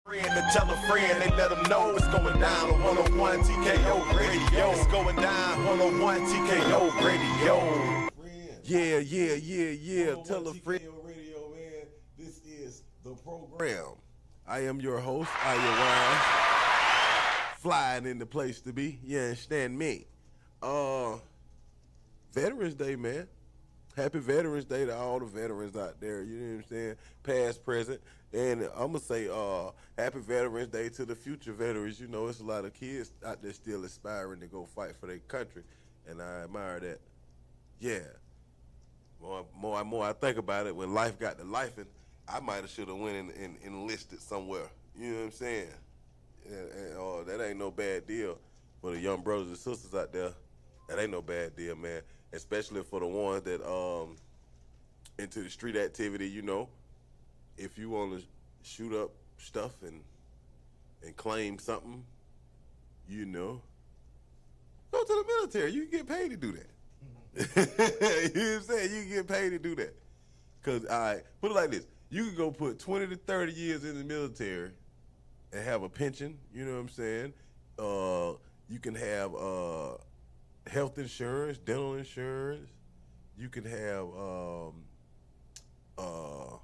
Friend to tell a friend, they let them know it's going down on 101 TKO Radio. It's going down 101 TKO Radio. Yeah. Tell a friend. Radio, man. This is the program. I am your host, Iyah, flying in the place to be. You understand me? Veterans Day, man. Happy Veterans Day to all the veterans out there. You know what I'm saying? Past, present. And I'm going to say happy Veterans Day to the future veterans. You know, it's a lot of kids out there still aspiring to go fight for their country. And I admire that. Yeah. More and more I think about it, when life got to life, and I might have should have went and enlisted somewhere. You know what I'm saying? And that ain't no bad deal for the young brothers and sisters out there. That ain't no bad deal, man. Especially for the ones that into the street activity, you know. If you want to shoot up stuff and claim something, you know, go to the military. You can get paid to do that. You know what I'm saying? You can get paid to do that. Because, put it like this. You can go put 20 to 30 years in the military and have a pension, you know what I'm saying? You can have health insurance, dental insurance. You can have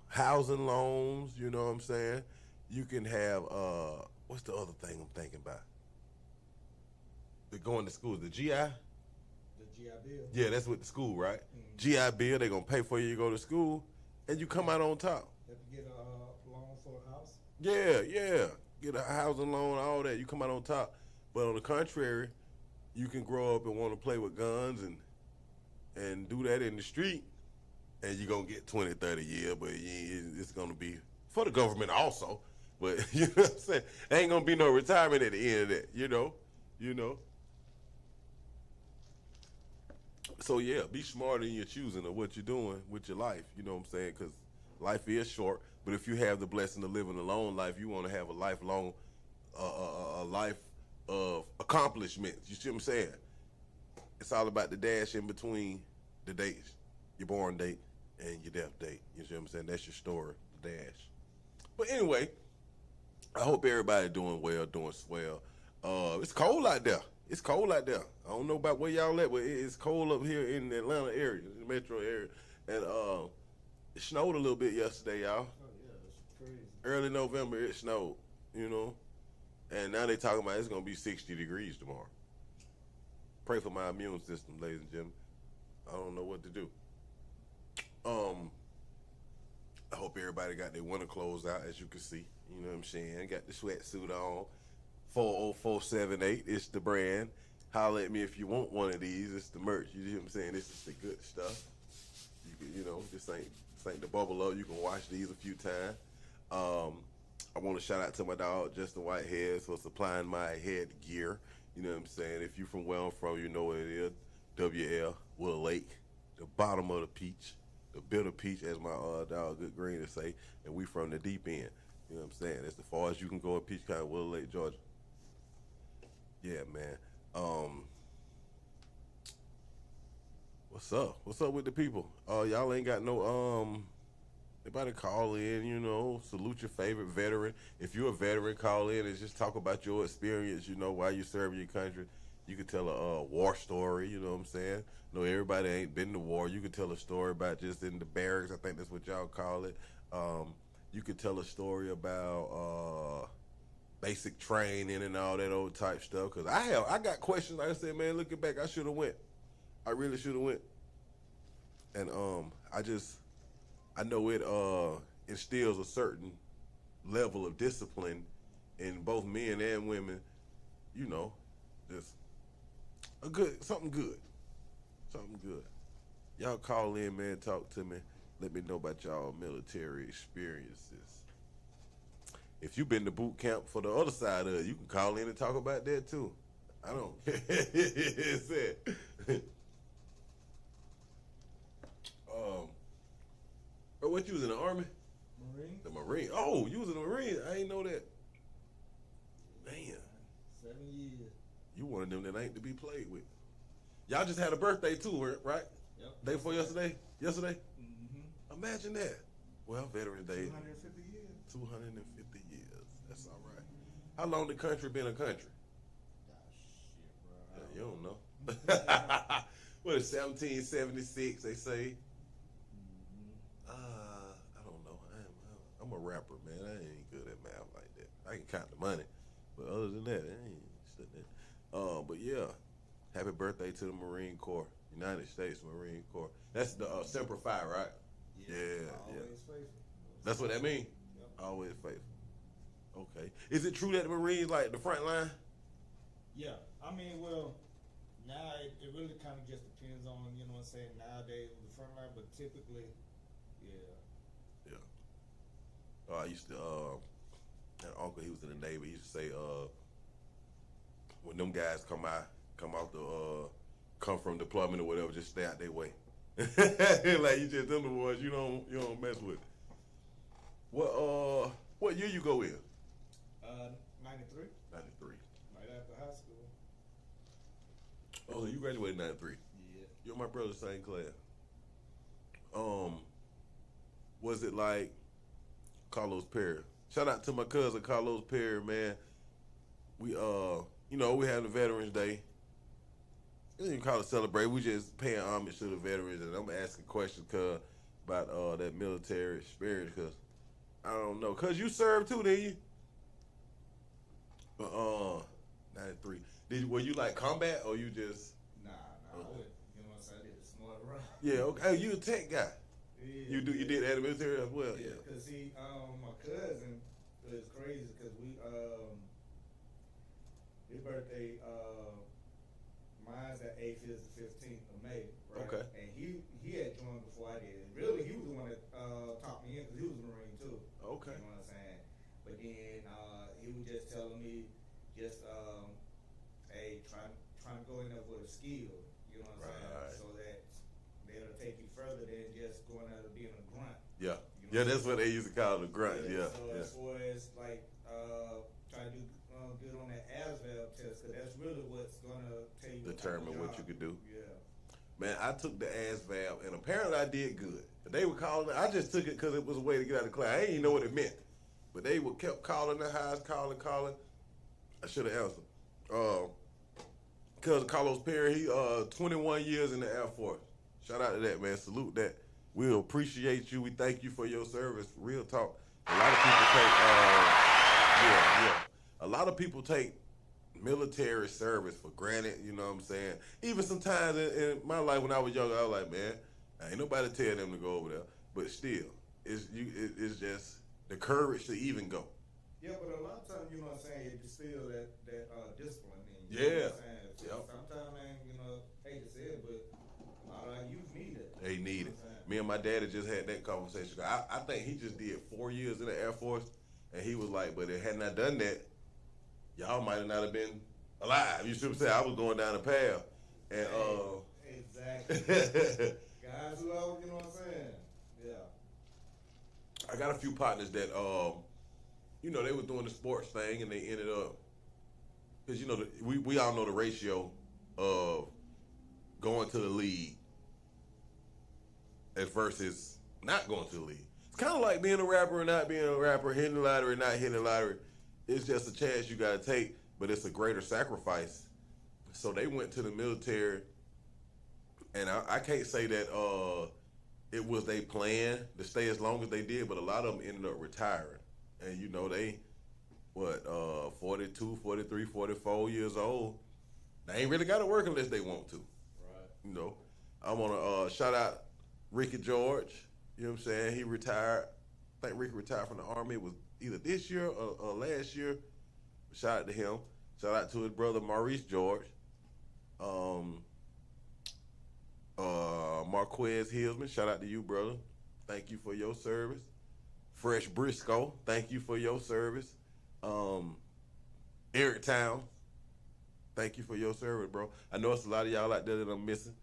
housing loans, you know what I'm saying? You can have, what's the other thing I'm thinking about? They're going to school, the GI? The GI Bill. Yeah, that's with the school, right? Mm-hmm. GI Bill, they're going to pay for you to go to school, and you come out on top. Have to get a loan for a house? Yeah. Get a housing loan, all that. You come out on top. But on the contrary, you can grow up and want to play with guns and do that in the street, and you're going to get 20, 30 years, but it's going to be for the government also. But you know what I'm saying? There ain't going to be no retirement at the end of that, you know. So, yeah, be smarter in your choosing of what you're doing with your life, you know what I'm saying? Because life is short, but if you have the blessing of living a long life, you want to have a lifelong, a life of accomplishments. You see what I'm saying? It's all about the dash in between the dates, your born date and your death date. You see what I'm saying? That's your story, the dash. But anyway, I hope everybody doing well, doing swell. It's cold out there. I don't know about where y'all at, but it's cold up here in the Atlanta area, the metro area. And it snowed a little bit yesterday, y'all. Oh, yeah, that's crazy. Early November, it snowed, you know. And now they talking about it's going to be 60 degrees tomorrow. Pray for my immune system, ladies and gentlemen. I don't know what to do. I hope everybody got their winter clothes out, as you can see. You know what I'm saying? Got the sweatsuit on. 40478, it's the brand. Holler at me if you want one of these. It's the merch. You know what I'm saying? This is the good stuff. You know, this ain't the bubble up. You can wash these a few times. I want to shout out to my dog, Justin Whitehead, for supplying my head gear. You know what I'm saying? If you from where I'm from, you know what it is. WL, Willow Lake, the bottom of the peach, the bitter peach, as my dog Good Green to say, and we from the deep end. You know what I'm saying? That's as far as you can go in Peach County, Willow Lake, Georgia. Yeah, man. What's up? What's up with the people? Y'all ain't got no anybody call in, you know, salute your favorite veteran. If you're a veteran, call in and just talk about your experience, you know, while you serving your country. You could tell a war story, you know what I'm saying? No, everybody ain't been to war. You could tell a story about just in the barracks. I think that's what y'all call it. You could tell a story about basic training and all that old type stuff. Cause I got questions. Like I said, man, looking back, I should have went. I really should have went. And I know it instills a certain level of discipline in both men and women. You know, just something good. Y'all call in, man. Talk to me. Let me know about y'all military experiences. If you've been to boot camp for the other side of it, you can call in and talk about that too. I don't. It's it. What, you was in the Army? Marine. The Marine. Oh, you was in the Marine. I ain't know that. Man. 7 years. You one of them that ain't to be played with. Y'all just had a birthday too, right? Yep. Day before yesterday? Mm-hmm. Imagine that. Well, Veterans Day. 250 years. 250 years. That's all right. How long the country been a country? Ah, shit, bro. Yeah, you don't know. What is 1776? They say. I don't know. I'm a rapper, man. I ain't good at math like that. I can count the money, but other than that, I ain't studying that. But yeah, happy birthday to the Marine Corps, United States Marine Corps. That's the Semper Fi, right? Yeah. Always faithful. That's what that mean. Yep. Always faithful. Okay. Is it true that the Marines like the front line? Yeah, I mean, well, now it really kind of just depends on, you know what I'm saying, nowadays with the front line, but typically, yeah. Yeah. I used to, an uncle, he was in the Navy, he used to say, when them guys come out come from deployment or whatever, just stay out their way. Like you just them the ones you don't mess with. What year you go in? 93, 93. right after high school. Oh, you graduated in 93. Yeah. You and my brother same class. Was it like Carlos Perry? Shout out to my cousin Carlos Perry, man. We we had a Veterans Day. We didn't call it celebrate. We just paying homage to the veterans, and I'm asking questions about that military experience, cause I don't know, cause you served too, didn't you? But 93. Were you like combat or you just? Nah, I would, you know what I'm saying, I did a smart run. Yeah, okay. Oh, you a tech guy. Yeah, You did add the military as well. Yeah, cause see, my cousin was crazy, cause his birthday, mine's at 8th, his the 15th of May, right? Okay. And he had joined before I did. Really, he was the one that taught me in, cause he was a Marine too. Okay. You know what I'm saying? But then he was just telling me, hey, trying to go in there with a skill. You know what I'm Right. saying? So that they'll take you further than just going out and being a grunt. Yeah. You know Yeah, that's what they used to call the grunt. Yeah. So Yeah. as far as like trying to do good on that ASVAB test, cause that's really what's gonna tell you Determine what you could do. Yeah. Man, I took the ASVAB, and apparently I did good. They were calling it. I just took it because it was a way to get out of class. I didn't even know what it meant. But they kept calling the highs, calling. I should have answered. Cousin Carlos Perry, he 21 years in the Air Force. Shout out to that, man. Salute that. We appreciate you. We thank you for your service. Real talk. A lot of people take, a lot of people take military service for granted. You know what I'm saying? Even sometimes in my life when I was younger, I was like, man, ain't nobody tell them to go over there. But still, it's just the courage to even go. Yeah, but a lot of times, you know what I'm saying, you distill that discipline in you. Yeah. You know what I'm saying? So Yep. sometimes, man, hate to say it, but a lot of our youth need it. They need You know it. what I'm saying? Me and my daddy just had that conversation. I think he just did 4 years in the Air Force, and he was like, but it had not done that, y'all might have not have been alive. You see what I'm saying? I was going down the path. And Exactly. Guys who out, you know what I'm saying? Yeah. I got a few partners that they were doing the sports thing and they ended up, because we all know the ratio of going to the league as versus not going to the league. It's kind of like being a rapper and not being a rapper, hitting the lottery, not hitting the lottery. It's just a chance you got to take, but it's a greater sacrifice. So they went to the military, and I can't say that it was their plan to stay as long as they did, but a lot of them ended up retiring. And, they, 42, 43, 44 years old. They ain't really got to work unless they want to. Right. I want to shout out Ricky George. You know what I'm saying? He retired. I think Ricky retired from the Army. It was either this year or last year. Shout out to him. Shout out to his brother Maurice George. Marquez Hillsman. Shout out to you, brother. Thank you for your service. Fresh Briscoe. Thank you for your service. Eric Town. Thank you for your service, bro. I know it's a lot of y'all out there that I'm missing,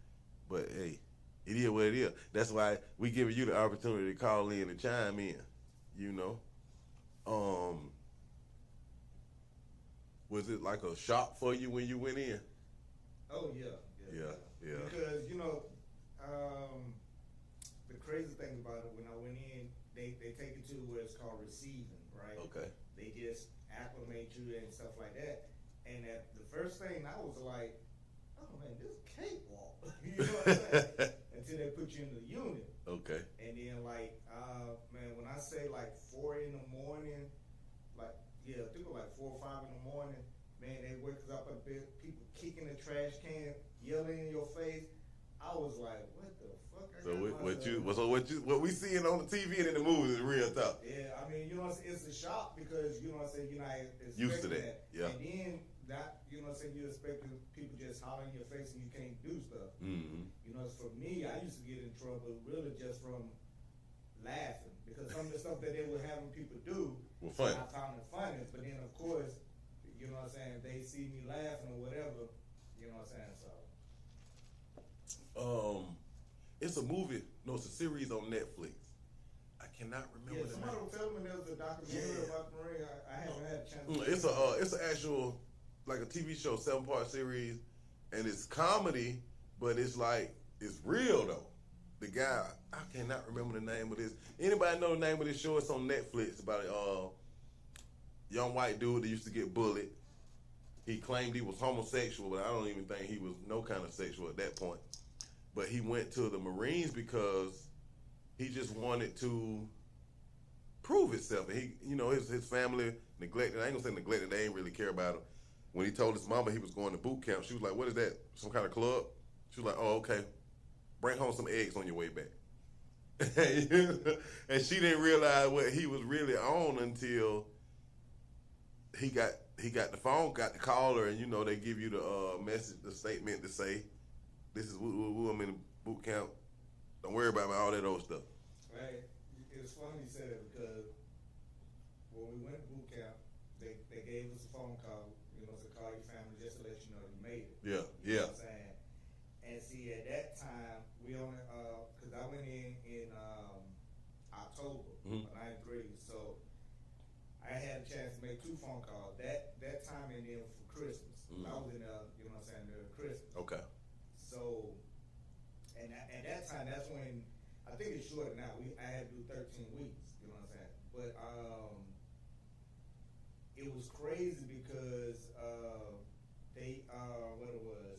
but hey, it is what it is. That's why we giving you the opportunity to call in and chime in. Was it like a shock for you when you went in? Oh, yeah. Because, the crazy thing about it, when I went in, they take you to where it's called receiving, right? Okay. They just acclimate you and stuff like that. And at the first thing I was like, oh man, this is cakewalk. You know what I'm saying? Until they put you in the unit. Okay. And then like, man, when I say like 4 in the morning, like I think it was like 4 or 5 in the morning, man, they wake us up a bit, people kicking the trash can, yelling in your face. I was like, what the fuck? What we seeing on the TV and in the movies is real tough. Yeah, I mean, you know, it's a shock because you know what I'm saying, you're not used to that. Yeah. And then that, you know what I'm saying, you're expecting people just holler in your face and you can't do stuff. Mm-hmm. You know, for me, I used to get in trouble really just from laughing because some of the stuff that they were having people do, well, funny. I found it funny. But then of course, you know what I'm saying, they see me laughing or whatever. You know what I'm saying, so. It's a movie. No, it's a series on Netflix. I cannot remember. Yeah, somebody was telling me there was a documentary about the Marine. I haven't had a chance. It's an actual, like a TV show, 7-part series, and it's comedy, but it's like it's real though. The guy, I cannot remember the name of this. Anybody know the name of this show? It's on Netflix about a young white dude that used to get bullied. He claimed he was homosexual, but I don't even think he was no kind of sexual at that point. But he went to the Marines because he just wanted to prove himself. And he, you know, his family neglected. I ain't gonna say neglected. They ain't really care about him. When he told his mama he was going to boot camp, she was like, "What is that? Some kind of club?" She was like, "Oh, okay. Bring home some eggs on your way back." And she didn't realize what he was really on until he got the phone, got the caller, and you know they give you the message, the statement to say, "This is woo, I'm in boot camp. Don't worry about me, all that old stuff." Right. It's funny you said it because when we went to boot camp, they gave us a phone call, you know, to call your family just to let you know you made it. Yeah, you yeah. know what I'm saying? And see, at that time, we only, because I went in October of 9th grade, so I had a chance to make 2 phone calls. That time and then for Christmas. I was in, you know what I'm saying, during Christmas. Okay. So, and at that time, that's when, I think it's short now, I had to do 13 weeks, you know what I'm saying? But it was crazy because they, what it was,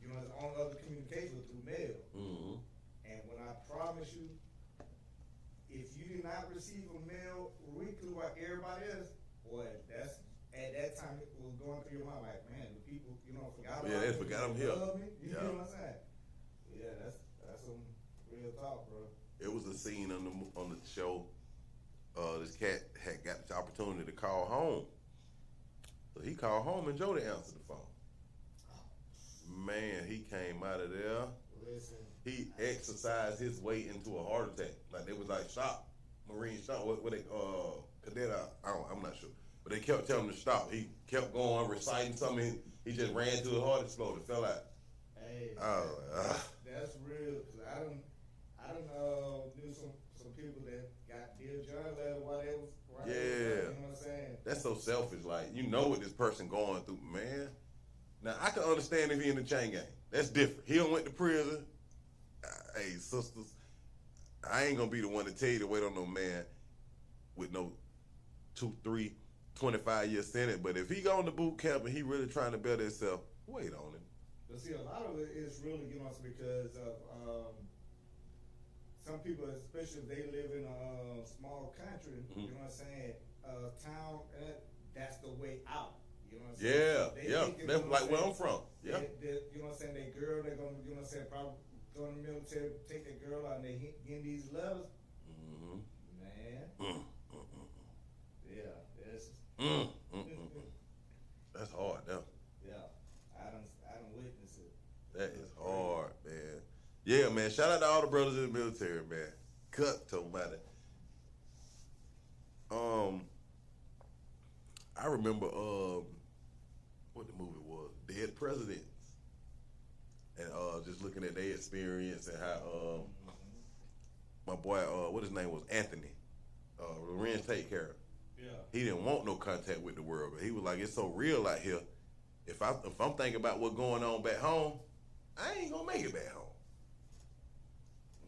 you know, all other communication was through mail. Mm-hmm. And when I promise you, if you did not receive a mail weekly like everybody else, boy, that's, at that time it was going through your mind like, man, the people, you know, forgot about me. Yeah, they forgot I'm here. Love me. You know what I'm saying? Yeah, that's some real talk, bro. It was a scene on the show. This cat had got the opportunity to call home, so he called home and Jody answered the phone. Man, he came out of there. Listen, he exercised his way into a heart attack. Like they was like shock, Marine shock. What they cadet? I'm not sure. But they kept telling him to stop. He kept going, reciting something. He just ran to the heart exploded, fell out. Hey, that's real. Cause I don't knew some people that got Dear John letter while they was right. Yeah. You know what I'm saying? That's so selfish. Like you know what this person going through, man. Now I can understand if he in the chain gang. That's different. He done went to prison. Hey, sisters, I ain't gonna be the one to tell you to wait on no man with no 2, 3, 25-year sentence. But if he going to boot camp and he really trying to better himself, wait on him. But see, a lot of it is really, you know, because of some people, especially if they live in a small country, you know what I'm saying, town, that's the way out. You know what I'm saying? Yeah, that's like where I'm from. Yeah. You know what I'm saying? They girl, they're going to, you know what I'm saying, probably go in the military, take that girl out and they getting these letters. Mm-hmm. Man. Yeah, that's that's hard, though. Yeah, I don't witness it. That is hard, man. Yeah, man. Shout out to all the brothers in the military, man. Cut to about it. I remember what the movie was, Dead Presidents, and just looking at their experience and how my boy, what his name was, Anthony, Lorenz take care of. Yeah. He didn't want no contact with the world, but he was like, it's so real out here. If I'm thinking about what's going on back home, I ain't gonna make it back home.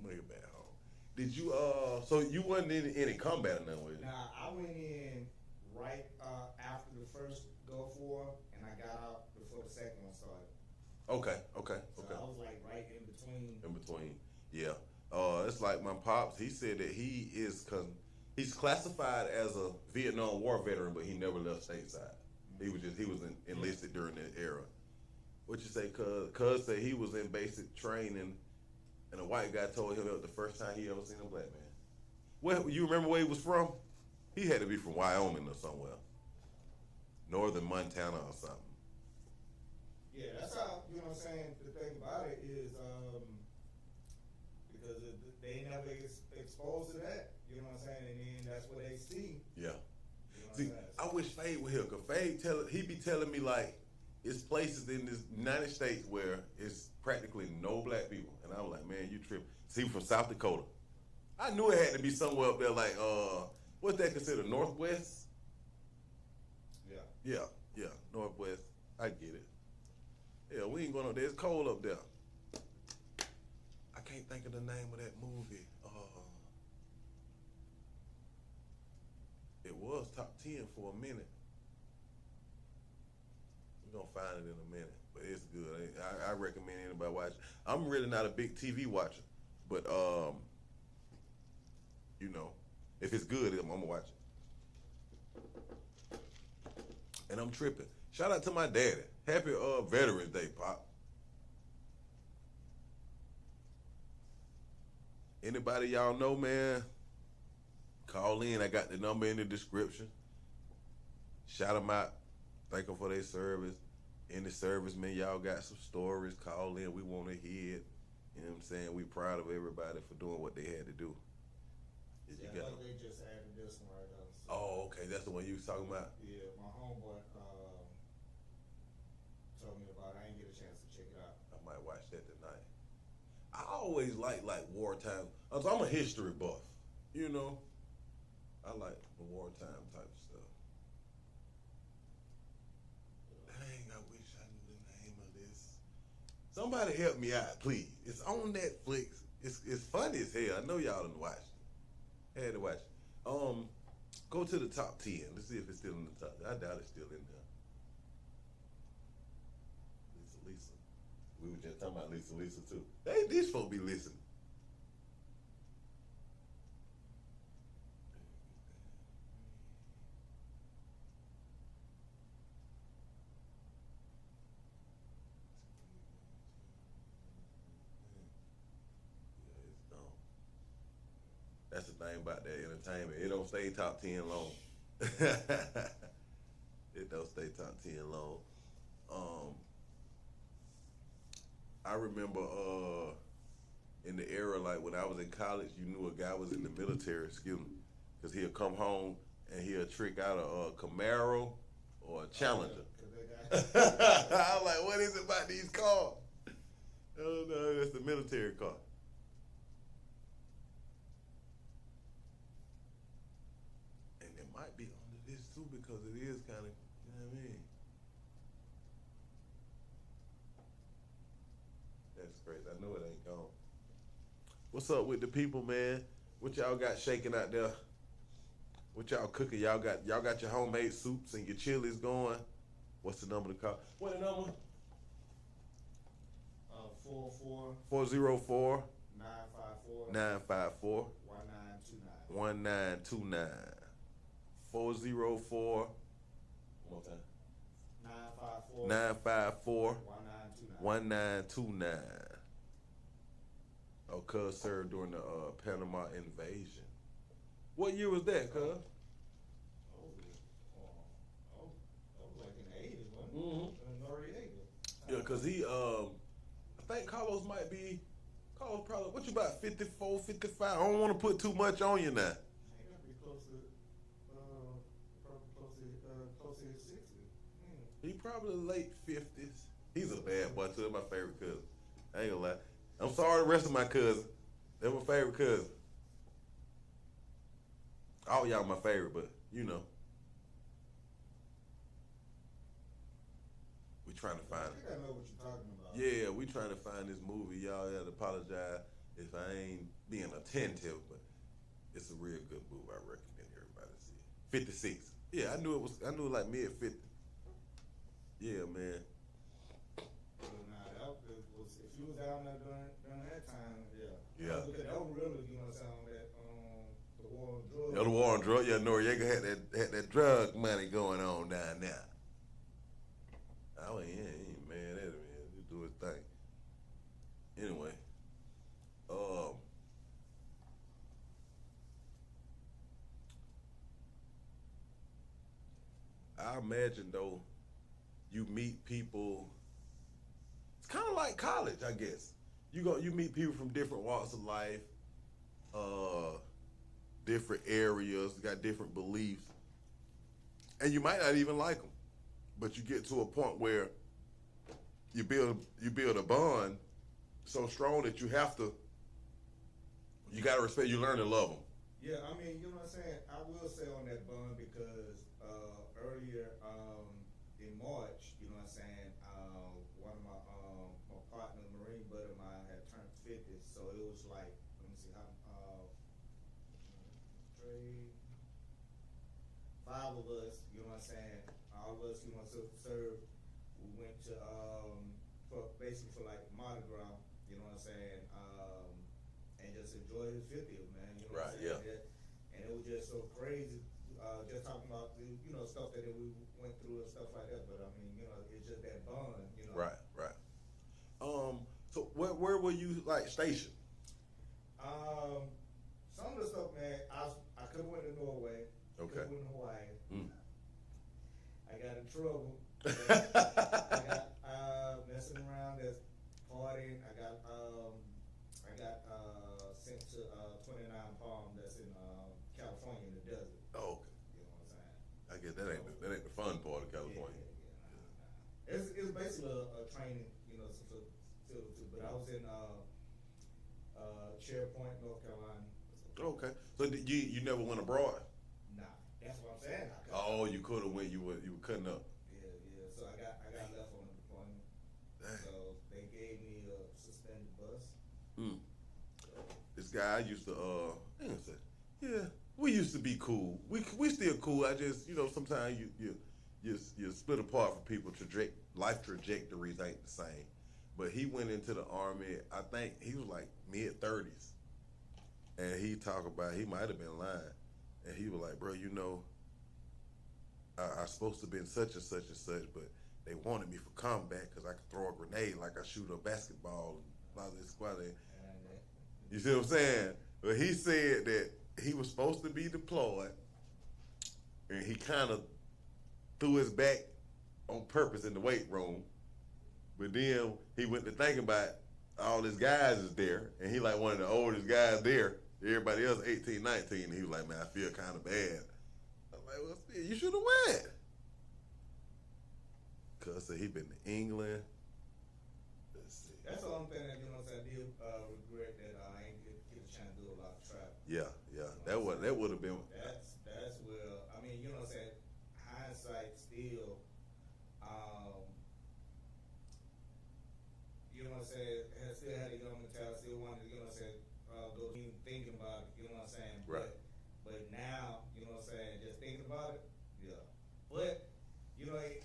Make it back home. Did you So you wasn't in any combat or nothing with it? Now I went in right after the first Gulf War, and I got out before the second one started. Okay. So I was like right in between. In between, yeah. It's like my pops. He said that he's classified as a Vietnam War veteran, but he never left stateside. He was enlisted during that era. What you say? Cuz said he was in basic training, and a white guy told him that was the first time he ever seen a black man. Well, you remember where he was from? He had to be from Wyoming or somewhere, northern Montana or something. Yeah, that's how, you know what I'm saying, the thing about it is, because they ain't never exposed to that, you know what I'm saying, and then that's what they see. Yeah. You know what See, I'm saying? I wish Fabe were here, because Fabe he be telling me, like, it's places in this United States where it's practically no black people. And I was like, man, you tripping. See, from South Dakota. I knew it had to be somewhere up there, like, what's that considered, Northwest? Yeah. Yeah, Northwest. I get it. Yeah, we ain't going up there. It's cold up there. I can't think of the name of that movie. It was top 10 for a minute. We're going to find it in a minute, but it's good. I recommend anybody watch it. I'm really not a big TV watcher, but, you know, if it's good, I'm going to watch it. And I'm tripping. Shout out to my daddy. Happy Veterans Day, Pop. Anybody y'all know, man, call in. I got the number in the description. Shout them out. Thank them for their service. Any servicemen, y'all got some stories, call in. We want to hear it. You know what I'm saying? We proud of everybody for doing what they had to do. Yeah, like they just added this one right now. So. Oh, okay. That's the one you was talking about? Yeah, my homeboy told me about it. I didn't get a chance to check it out. I might watch that tonight. I always like wartime. I'm a history buff. You know? I like the wartime type of stuff. Dang, I wish I knew the name of this. Somebody help me out, please. It's on Netflix. It's funny as hell. I know y'all done watched it. Had to watch it. Go to the top 10. Let's see if it's still in the top. I doubt it's still in there. Lisa. We were just talking about Lisa too. Hey, these folks be listening. That's the thing about that entertainment. It don't stay top 10 long. It don't stay top 10 long. I remember in the era, like when I was in college, you knew a guy was in the military, because he'll come home and he'll trick out a Camaro or a Challenger. I was like, what is it about these cars? Oh no, that's the military car. And it might be under this too, because it is kind of, you know what I mean? That's crazy. I know it ain't gone. What's up with the people, man? What y'all got shaking out there? What y'all cooking? Y'all got your homemade soups and your chilies going. What's the number to call? What the number? 404 954 1929 404 one more time 954 1929. Oh, cuz served during the Panama invasion. What year was that, cuz? Like in the 80s, wasn't it? Mm-hmm. Noriega. Yeah, because I think Carlos probably, what you about, 54, 55? I don't want to put too much on you now. He gotta be close to his 60s. He probably late 50s. He's a bad boy too. That's my favorite cousin. I ain't gonna lie. I'm sorry the rest of my cousins. They're my favorite cousin. All y'all my favorite, but you know. We trying to find I think I know what you're talking about. Yeah, we trying to find this movie. Y'all had to apologize if I ain't being attentive, but It's a real good movie. I recommend everybody to see it. 56. Yeah, I knew it was. I knew it like mid 50. Yeah, man. Nah, that was if you was down there during that time, yeah. Yeah. Because that was really, you know what I'm saying, that the war on drugs. Yeah, the war on drugs. Yeah, Noriega had that drug money going on down there. Oh yeah, he ain't mad at him, man. He do his thing. Anyway, I imagine though, you meet people. It's kind of like college, I guess. You meet people from different walks of life, different areas, got different beliefs, and you might not even like them, but you get to a point where you build a bond so strong that you gotta respect. You learn to love them. Yeah, I mean, you know what I'm saying? I will say on that bond because earlier in March, you know what I'm saying, one of my partner, Marine buddy of mine, had turned 50, so it was like, let me see how, five of us, you know what I'm saying, all of us, you know, serve, we went to, for like Mardi Gras, you know what I'm saying, and just enjoy his 50th, man, you know what I'm saying? Yeah. And it was just so crazy, just talking about the, you know, stuff that we went through and stuff like that. But I mean, you know, it's just that bond, you know. Right. So where were you like stationed? Some of the stuff, man, I could have went to Norway. Okay. Could have went to Hawaii. Mm. I got in trouble. I got messing around, that's partying. I got sent to 29 Palm, that's in California in the desert. Oh, okay. You know what I'm saying? I guess that ain't the fun part of California. Yeah. It's basically a training, you know, but I was in SharePoint, North Carolina. Okay. So you never went abroad? Nah, that's what I'm saying. Oh, you could have went. You were cutting up. Yeah. So I got left on the deployment. Dang. So they gave me a suspended bus. This guy I used to I ain't gonna say, yeah, we used to be cool. We still cool. I just, you know, sometimes you split apart from people. Life trajectories ain't the same. But he went into the Army, I think he was like mid-30s. And he talked about, he might have been lying. And he was like, bro, you know, I supposed to have been such and such and such, but they wanted me for combat because I could throw a grenade like I shoot a basketball. You see what I'm saying? But he said that he was supposed to be deployed, and he kind of threw his back on purpose in the weight room. But then he went to thinking about all his guys is there, and he like one of the oldest guys there. Everybody else 18, 19, and he was like, man, I feel kind of bad. I'm like, well, you should have went. Cuz said he been to England. Let's see. That's the only thing that, you know what I'm saying, I did regret that I ain't get a chance to do a lot of travel. Yeah. You know That what would I'm have been. That's where, I mean, you know what I'm saying, hindsight still, you know what I'm saying, still had a young mentality, still wanted to, you know what I'm saying, go even thinking about it, you know what I'm saying? Right. But now, you know what I'm saying, just thinking about it, yeah. But, you know, it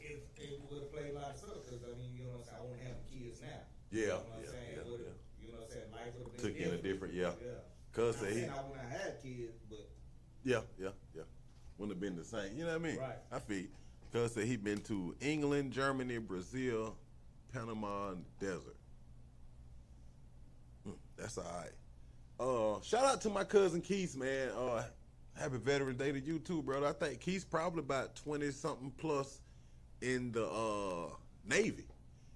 would have played a lot of stuff, because, I mean, you know what I'm saying, I wouldn't have kids now. Yeah. You know what I'm saying? Yeah. You know what I'm saying, life would have been Took in a different, yeah. Cuz said I wouldn't have had kids, but. Yeah. Wouldn't have been the same. You know what I mean? Right. I feel. Cuz said he been to England, Germany, Brazil, Panama, and the desert. That's all right. Shout out to my cousin Keith, man. Happy Veterans Day to you too, brother. I think Keith's probably about 20-something plus in the Navy.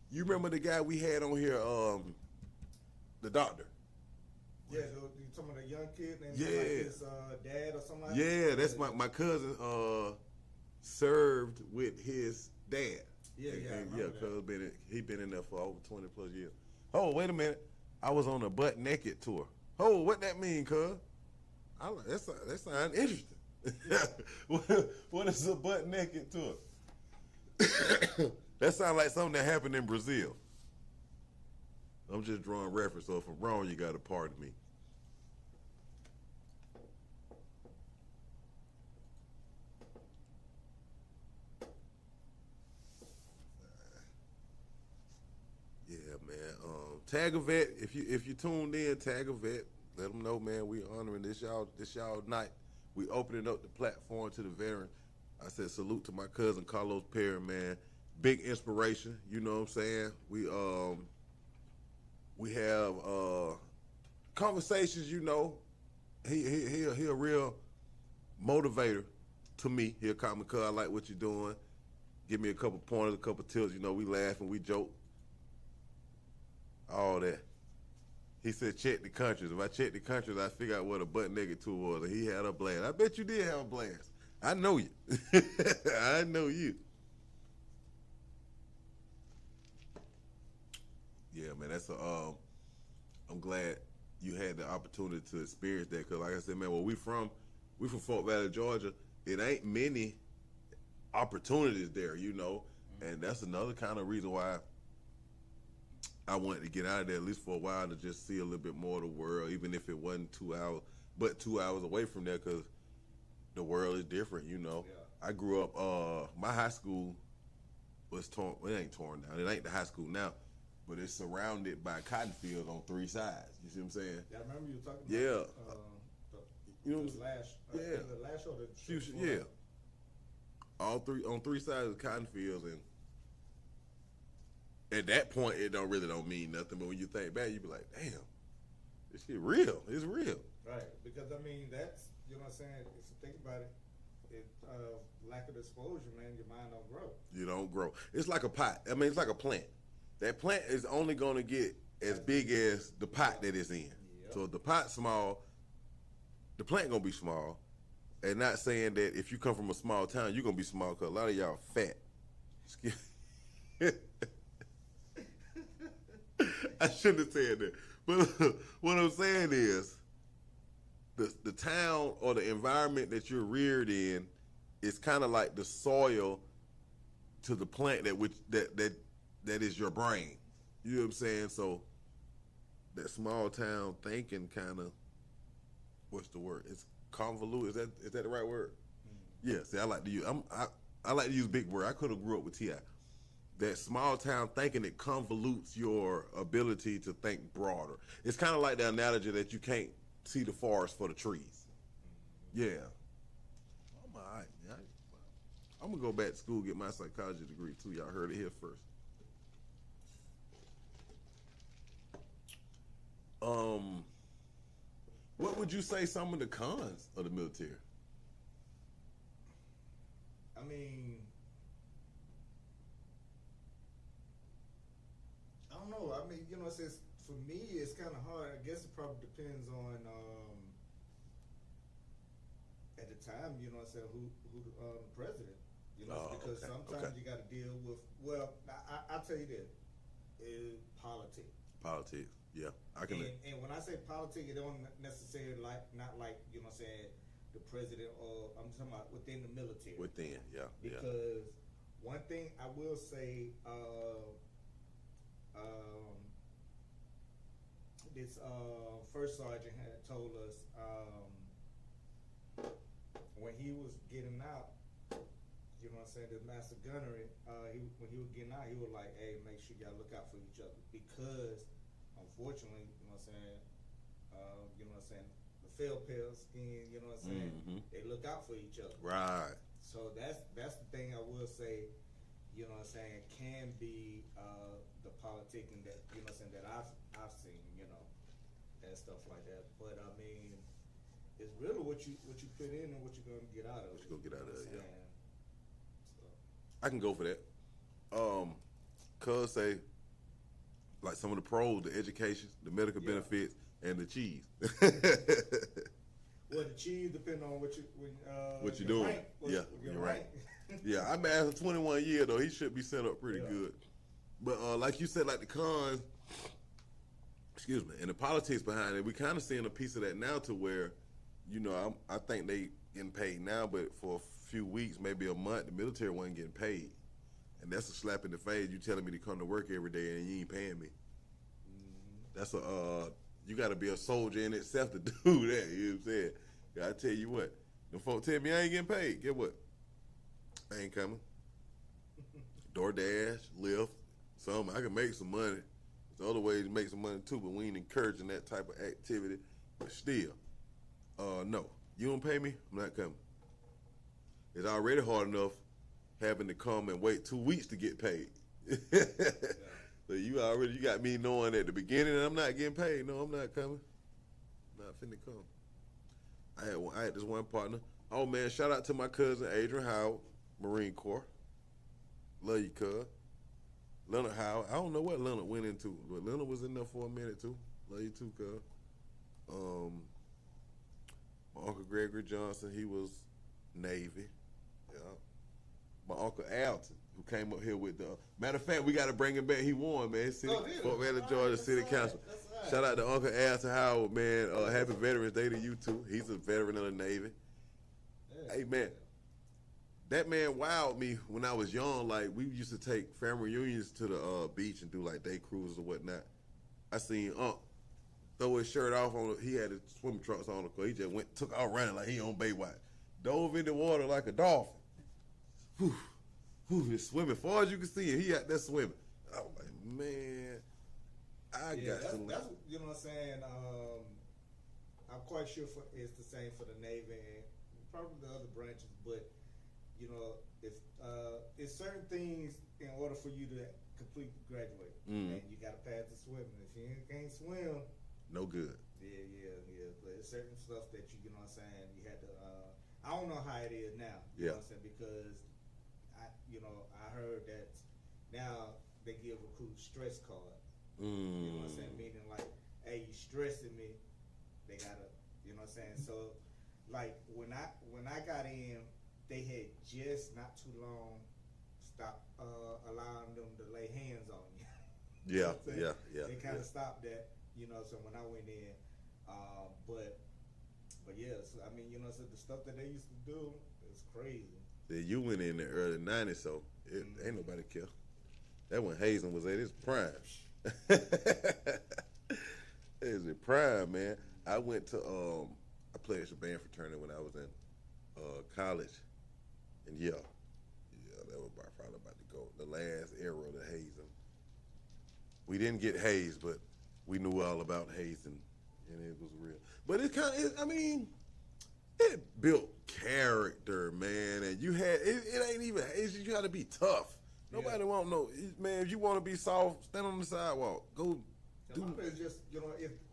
You remember the guy we had on here, the doctor? Yeah, you talking about a young kid named Yeah. like his dad or something like that? Yeah, that's my cousin served with his dad. Yeah, Cuz he been in there for over 20 plus years. Oh, wait a minute. I was on a butt naked tour. Oh, what that mean, cuz? That sounds interesting. What is a butt naked tour? That sounds like something that happened in Brazil. I'm just drawing reference, so if I'm wrong, you gotta pardon me. tag a vet. If you tuned in, tag a vet. Let them know, man. We honoring this y'all night. We opening up the platform to the veteran. I said salute to my cousin Carlos Perry, man. Big inspiration. You know what I'm saying? We have conversations. You know, he a real motivator to me. He'll call me, cuz I like what you're doing. Give me a couple pointers, a couple tips. You know, we laugh and we joke. All that. He said, check the countries. If I check the countries, I figure out what a butt naked tour was. And he had a blast. I bet you did have a blast. I know you. I know you. Yeah, man, that's I'm glad you had the opportunity to experience that. Cause like I said, man, where we from Fort Valley, Georgia. It ain't many opportunities there, you know. And that's another kind of reason why I wanted to get out of there at least for a while to just see a little bit more of the world, even if it wasn't 2 hours, but 2 hours away from there, because the world is different, you know. Yeah. I grew up, my high school was torn. Well, it ain't torn down. It ain't the high school now, but it's surrounded by cotton fields on three sides. You see what I'm saying? Yeah, I remember you talking about you know, the last show. Fuchsia, yeah. On three sides of cotton fields, and at that point, it don't mean nothing. But when you think back, you be like, damn, this shit real. It's real. Right, because I mean, that's, you know what I'm saying. If you think about it, lack of exposure, man, your mind don't grow. You don't grow. It's like a pot. I mean, it's like a plant. That plant is only going to get as big as the pot that it's in. Yep. So if the pot's small, the plant gonna be small. And not saying that if you come from a small town, you're gonna be small, because a lot of y'all fat. I shouldn't have said that. But what I'm saying is, the town or the environment that you're reared in is kind of like the soil to the plant that is your brain. You know what I'm saying? So that small town thinking kind of, what's the word? It's convoluted. Is that the right word? Mm. Yeah. See, I like to use I like to use big word. I could have grew up with T.I. That small town thinking, it convolutes your ability to think broader. It's kind of like the analogy that you can't see the forest for the trees. Yeah. I'm all right, man. I'm gonna go back to school, get my psychology degree too. Y'all heard it here first. What would you say some of the cons of the military? I mean, I don't know. I mean, you know, it's for me, it's kind of hard. I guess it probably depends on at the time, you know, what I'm saying, who the president. You know, because sometimes you got to deal with. Well, I'll tell you this: is politics. Politics. Yeah, I can. And when I say politics, it don't necessarily not like, you know what I'm saying, the president, or I'm talking about within the military. Within, yeah. Because one thing I will say, this first sergeant had told us when he was getting out, you know what I'm saying, the master gunnery, when he was getting out, he was like, hey, make sure y'all look out for each other, because unfortunately, you know what I'm saying, the pale skin, you know what I'm saying, they look out for each other. Right. So that's the thing I will say, you know what I'm saying, can be the politicking that, you know what I'm saying, that I've seen, you know, and stuff like that. But I mean, it's really what you put in and what you're gonna get out of it. What you're gonna get out of it, yeah. So. I can go for that. Cuz say, like some of the pros, the education, the medical benefits, and the cheese. Well, the cheese depends on what you're doing. Rank, you're right. Yeah, I'm asking 21 years though. He should be set up pretty good. But like you said, like the cons, excuse me, and the politics behind it, we kind of seeing a piece of that now, to where, you know, I think they getting paid now, but for a few weeks, maybe a month, the military wasn't getting paid. And that's a slap in the face. You telling me to come to work every day and you ain't paying me. That's you got to be a soldier in itself to do that. You know what I'm saying? I tell you what, the folks tell me I ain't getting paid. Get what? I ain't coming. DoorDash, Lyft, something. I can make some money. The other ways to make some money too, but we ain't encouraging that type of activity. But still, no. You don't pay me, I'm not coming. It's already hard enough having to come and wait 2 weeks to get paid. So you got me knowing at the beginning that I'm not getting paid. No, I'm not coming. I'm not finna come. I had this one partner. Oh man, shout out to my cousin Adrian Howard, Marine Corps. Love you, cuz. Leonard Howard. I don't know what Leonard went into, but Leonard was in there for a minute too. Love you too, cuz. My Uncle Gregory Johnson, he was Navy. Yeah. My Uncle Alton, who came up here with the matter of fact, we gotta bring him back. He won, man. Fort Valley, Georgia City Council. Right. Shout out to Uncle Alton Howard, man. Happy Veterans Day to you too. He's a veteran of the Navy. Yeah. Hey man. That man wowed me when I was young. Like, we used to take family reunions to the beach and do like day cruises or whatnot. I seen throw his shirt off he had his swimming trunks on, because he just took out running like he on Baywatch. Dove in the water like a dolphin. Whew, he's swimming far as you can see, and he out there swimming. I was like, man, that's, you know what I'm saying? I'm quite sure it's the same for the Navy and probably the other branches, but you know, it's certain things in order for you to completely graduate, and you got to pass the swimming. If you can't swim, no good. Yeah. But it's certain stuff that you know what I'm saying. You had to. I don't know how it is now. You know what I'm saying, because I heard that now they give recruits stress cards. You know what I'm saying, meaning like, hey, you stressing me. They gotta, you know what I'm saying. So, like when I got in. They had just not too long stopped allowing them to lay hands on you. Yeah. They kind of stopped that, so when I went in, but yes, I mean, so the stuff that they used to do is crazy. Yeah, you went in the early 90s, so ain't nobody care. That when Hazen was at his prime. It was at prime, man. I went to, I played the band fraternity when I was in college. And yeah, that was probably about to go. The last era of the hazing. We didn't get hazed, but we knew all about hazing, and it was real. But it it built character, man. And you had it ain't even hazing. You had to be tough. Nobody want no man. If you want to be soft, stand on the sidewalk. Go. A lot of it's just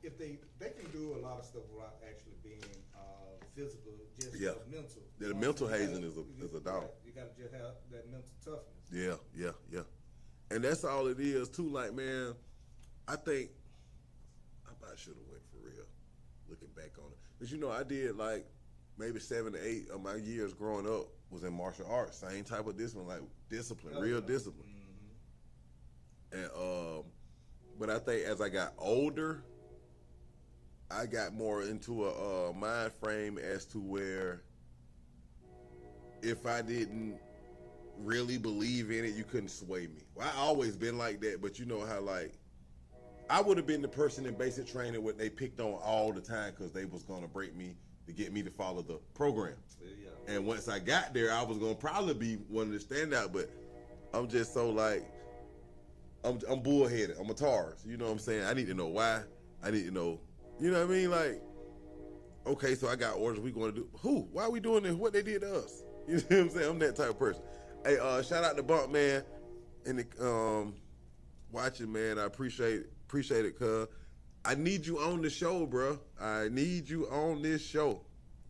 if they can do a lot of stuff without actually being physical, just mental. Yeah, the mental hazing is a dog. Right. You got to just have that mental toughness. Yeah. And that's all it is too. Like, man, I think I probably should have went for real. Looking back on it, because I did like maybe 7 to 8 of my years growing up was in martial arts. Same type of discipline, like real discipline. And but I think as I got older, I got more into a mind frame as to where if I didn't really believe in it, you couldn't sway me. Well, I always been like that, but you know how like I would have been the person in basic training what they picked on all the time because they was gonna break me to get me to follow the program. Yeah. And once I got there, I was gonna probably be one of the standout, but I'm just so like I'm bullheaded. I'm a Taurus. You know what I'm saying? I need to know why. I need to know. You know what I mean? Like, okay, so I got orders. We going to do who? Why are we doing this? What they did to us? You know what I'm saying? I'm that type of person. Hey, shout out to Bump Man and the watching, man. I appreciate it, cuz I need you on the show, bro. I need you on this show,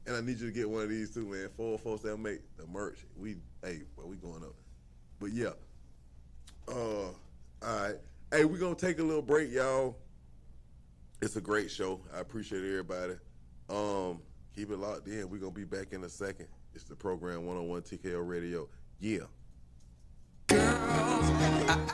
and I need you to get one of these too, man. 447 make the merch. We going up, but yeah. All right. Hey, we're going to take a little break, y'all. It's a great show. I appreciate everybody. Keep it locked in. We're going to be back in a second. It's the program 101 TKO Radio. Yeah. Girls.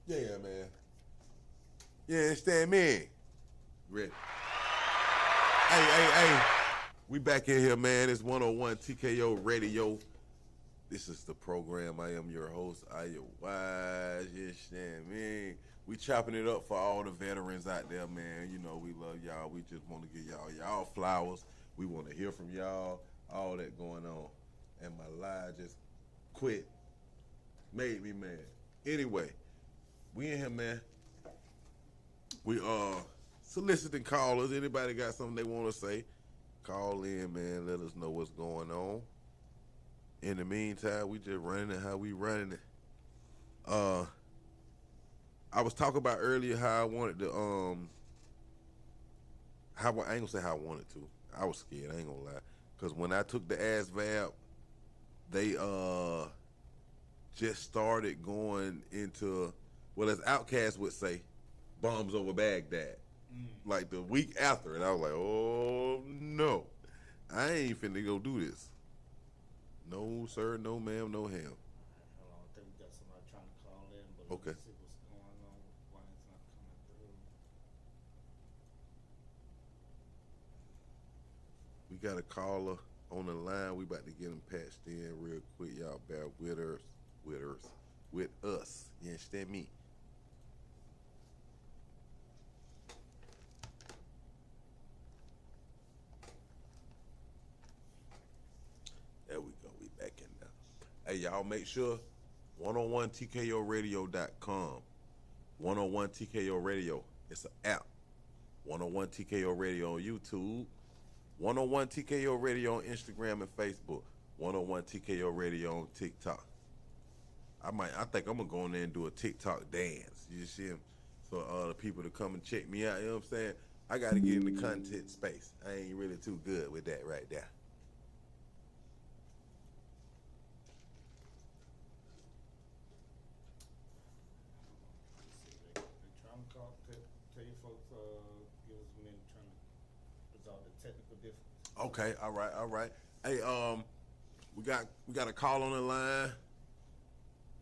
Yeah, man. You understand me? Ready? Hey. We back in here, man. It's 101 TKO Radio. This is the program. I am your host, Iyah Wise. You understand me? We chopping it up for all the veterans out there, man. You know, we love y'all. We just want to give y'all flowers. We want to hear from y'all. All that going on. And my lie just quit. Made me mad. Anyway, we in here, man. We soliciting callers. Anybody got something they want to say? Call in, man. Let us know what's going on. In the meantime, we just running it how we running it. I was talking about earlier how I wanted to I ain't gonna say how I wanted to. I was scared. I ain't gonna lie. Cause when I took the ASVAB, they just started going into, well, as Outkast would say, bombs over Baghdad. Like the week after, and I was like, oh no, I ain't finna go do this. No sir, no ma'am, no ham. Hold on, I think we got somebody trying to call in, but Okay. let's see what's going on, why it's not coming through. We got a caller on the line. We about to get him patched in real quick. Y'all bear with us. You understand me? There we go. We back in now. Hey, y'all make sure 101TKORadio.com. 101TKO Radio. It's an app. 101TKO Radio on YouTube. 101TKO Radio on Instagram and Facebook. 101TKO Radio on TikTok. I think I'm gonna go in there and do a TikTok dance. You see him? For the people to come and check me out. You know what I'm saying? I gotta get in the content space. I ain't really too good with that right there. They trying to call, tell you folks, give us a minute trying to resolve the technical difficulties. Okay, all right. Hey, we got a call on the line.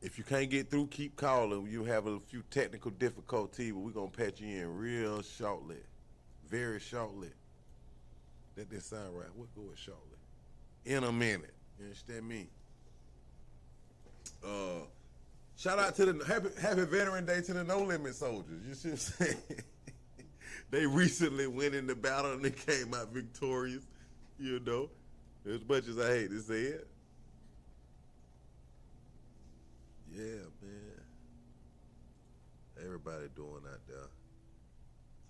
If you can't get through, keep calling. You have a few technical difficulties, but we're gonna patch you in real shortly. Very shortly. That didn't sound right. We'll go with shortly. In a minute. You understand me? Shout out to the happy Veteran Day to the No Limit Soldiers. You see what I'm saying? They recently went in the battle and they came out victorious. You know, as much as I hate to say it. Yeah, man. Everybody doing out there.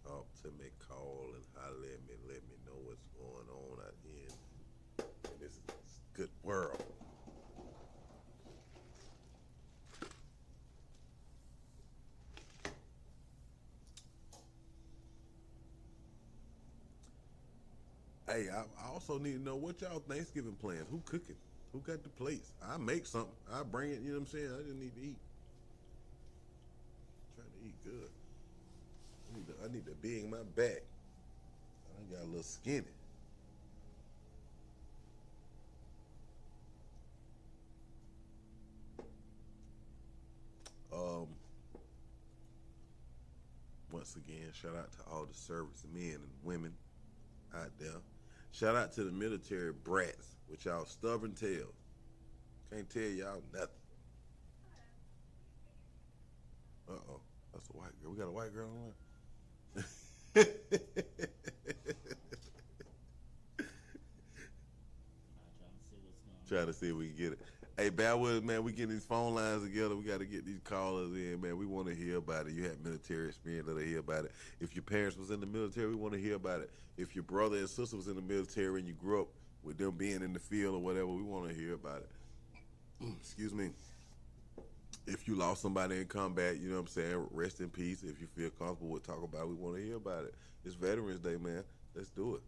Talk to me, call and holler at me, let me know what's going on out here in this good world. Hey, I also need to know what y'all Thanksgiving plans. Who cooking? Who got the plates? I make something. I bring it, you know what I'm saying? I just need to eat. I'm trying to eat good. I need to big my back. I got a little skinny. Once again, shout out to all the servicemen and women out there. Shout out to the military brats with y'all stubborn tails. Can't tell y'all nothing. Uh-oh. That's a white girl. We got a white girl on there? Trying to see if we can get it. Hey, bear with us, man. We getting these phone lines together. We got to get these callers in, man. We want to hear about it. You had military experience, let us hear about it. If your parents was in the military, we want to hear about it. If your brother and sister was in the military and you grew up with them being in the field or whatever, we want to hear about it. Excuse me. If you lost somebody in combat, you know what I'm saying, rest in peace. If you feel comfortable with talking about it, we want to hear about it. It's Veterans Day, man. Let's do it.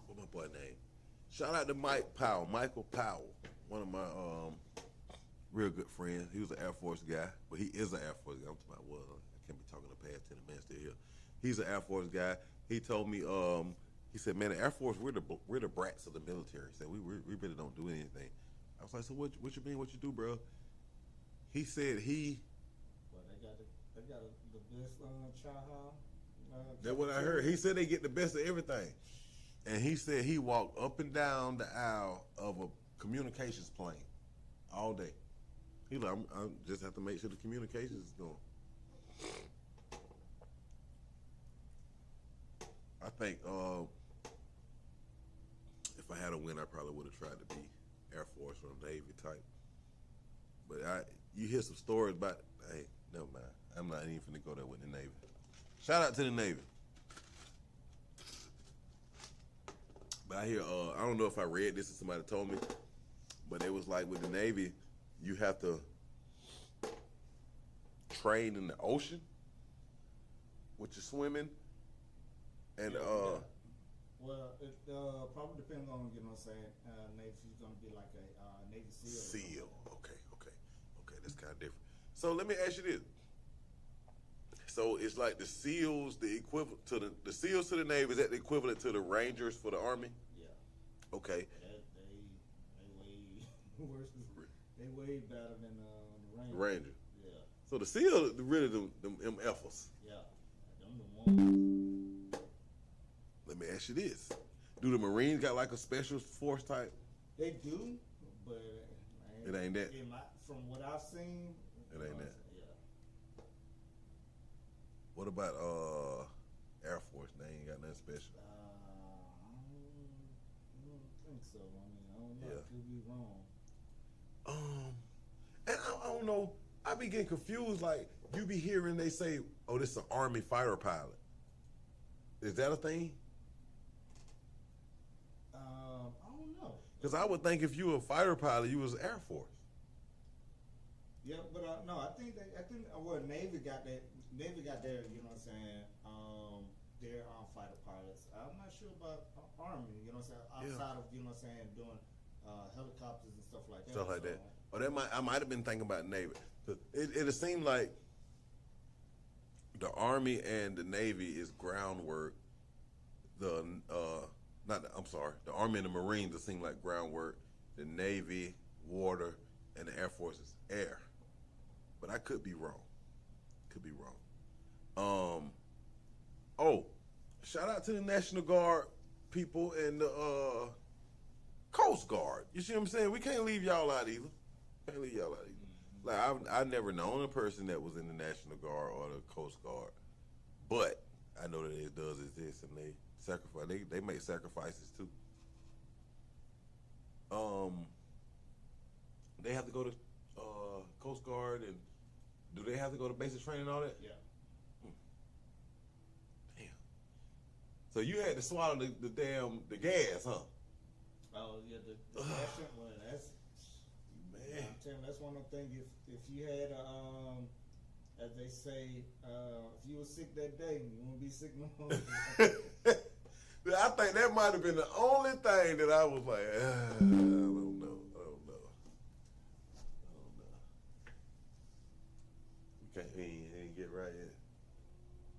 What my boy name? Shout out to Michael Powell. one of my real good friends. He was an Air Force guy, but he is an Air Force guy. I'm talking about, well, I can't be talking the past 10 minutes still here. He's an Air Force guy. He told me, he said, man, the Air Force, we're the brats of the military. He said, we really don't do anything. I was like, so what you mean, what you do, bro? He said Well, they got the best chow. That's what I heard. He said they get the best of everything. And he said he walked up and down the aisle of a communications plane all day. He like, I just have to make sure the communications is going. I think if I had a win, I probably would have tried to be Air Force or Navy type. But you hear some stories about, hey, never mind. I'm not even finna go there with the Navy. Shout out to the Navy. But I hear, I don't know if I read this or somebody told me, but it was like with the Navy, you have to train in the ocean with your swimming. And well, it probably depends on, you know what I'm saying, Navy, if you're going to be like a Navy SEAL. SEAL. Okay, that's kind of different. So let me ask you this. So it's like the SEALs, the equivalent to the SEALs to the Navy, is that the equivalent to the Rangers for the Army? Yeah. Okay. They way worse. They way better than the Rangers. Ranger. Yeah. So the SEALs really them effers. Yeah. Them the ones. Let me ask you this: do the Marines got like a special force type? They do, but it ain't that. From what I've seen, it ain't that. Yeah. What about Air Force? They ain't got nothing special. I don't think so. I mean, I don't know. Yeah. I could be wrong. And I don't know. I be getting confused. Like you be hearing they say, "Oh, this is an Army fighter pilot." Is that a thing? I don't know. Because I would think if you were a fighter pilot, you was Air Force. Yeah, but no, I think well, Navy got that. Navy got their, you know what I'm saying, their fighter pilots. I'm not sure about Army, you know what I'm saying, outside of, you know what I'm saying, doing helicopters and stuff like that. Stuff like that. Or I might have been thinking about Navy. It seemed like the Army and the Navy is groundwork. The Army and the Marines, it seemed like groundwork. The Navy, water, and the Air Force is air. But I could be wrong. Shout out to the National Guard people and the Coast Guard. You see what I'm saying? We can't leave y'all out either. Mm-hmm. Like I've never known a person that was in the National Guard or the Coast Guard, but I know that it does exist, and they sacrifice. They make sacrifices too. They have to go to Coast Guard, and do they have to go to basic training and all that? Yeah. Damn. So you had to swallow the gas, huh? Oh yeah, the gas. Well, that's man. I'm telling you, that's one of the things. If you had as they say, if you were sick that day, you won't be sick no more. I think that might have been the only thing that I was like, I don't know. We ain't get right yet.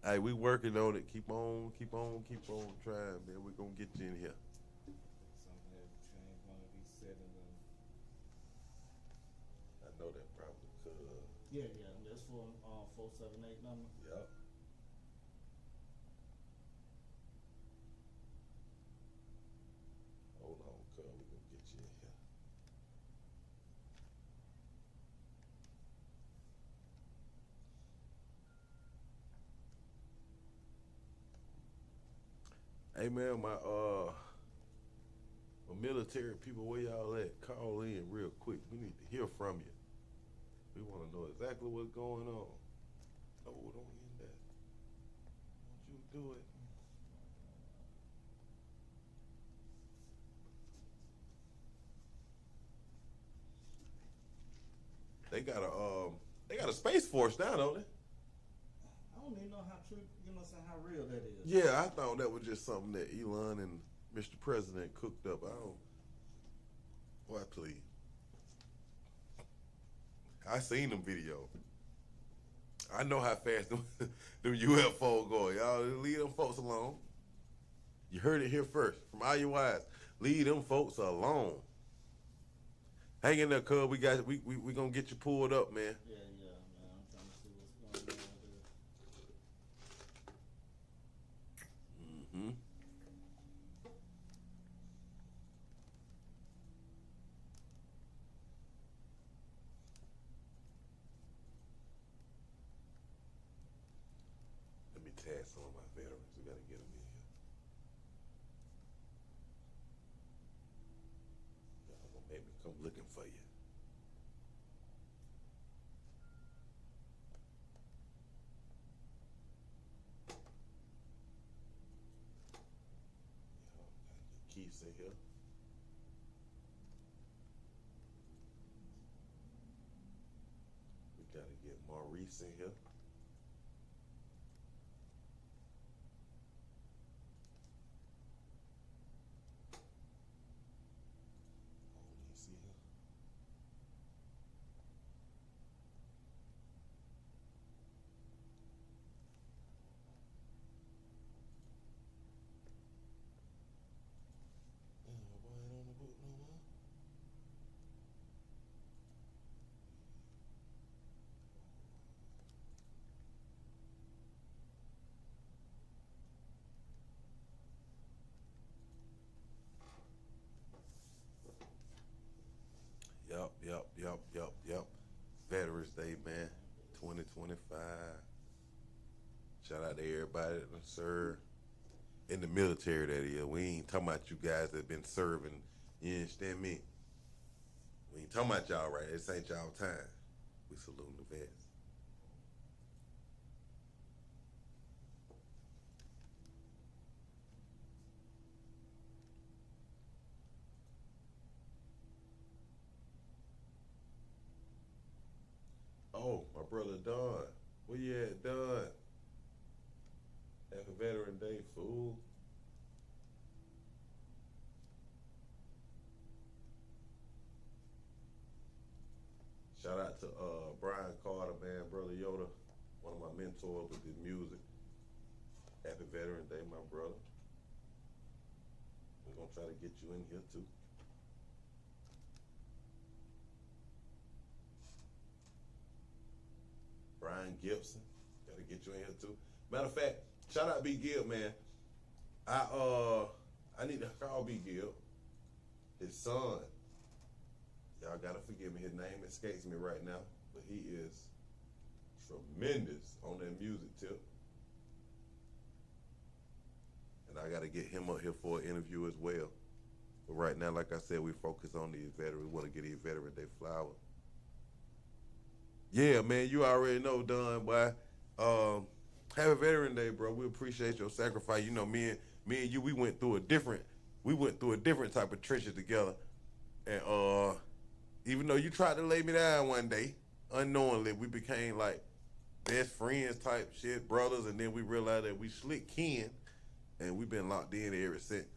Hey, we working on it. Keep on trying, man. We're gonna get you in here. Something that change want to be said in the. I know that probably could. Yeah. That's for 478 number. Yep. Hold on, cuz we gonna get you in here. Hey man, my military people, where y'all at? Call in real quick. We need to hear from you. We want to know exactly what's going on. No, don't end that. Won't you do it? They got a space force now, don't they? I don't even know how true, you know what I'm saying, how real that is. Yeah, I thought that was just something that Elon and Mr. President cooked up. Boy, please. I seen them videos. I know how fast them, them UFO go. Y'all leave them folks alone. You heard it here first from Iyah Wise. Leave them folks alone. Hang in there, cuz. We gonna get you pulled up, man. Yeah, man. I'm trying to see what's going on Hmm. Let me tag some of my veterans. We gotta get them in here. Y'all gonna make me come looking for you. Y'all gotta get Keith in here. We gotta get Maurice in here. Oh, let me see here. Boy ain't on the book no more. Yup. Veterans Day, man. 2025. Shout out to everybody that done served in the military that is. We ain't talking about you guys that been serving. You understand me? We ain't talking about y'all right. This ain't y'all time. We salute the vets. Oh, my brother Don. Where you at, Don? Happy Veteran Day, fool. Shout out to Brian Carter, man, brother Yoda, one of my mentors with his music. Happy Veteran Day, my brother. We're gonna try to get you in here too. Brian Gibson, gotta get you in here too. Matter of fact, shout out B Gibb, man. I need to call B Gibb. His son. Y'all gotta forgive me. His name escapes me right now, but he is tremendous on that music tip. And I gotta get him up here for an interview as well. But right now, like I said, we focus on these veterans. We want to get these Veteran Day flowers. Yeah, man, you already know, Don, boy. Happy Veteran Day, bro. We appreciate your sacrifice. You know, me and you, we went through a different type of trenches together. And even though you tried to lay me down one day, unknowingly, we became like best friends type shit, brothers, and then we realized that we slick kin, and we've been locked in ever since.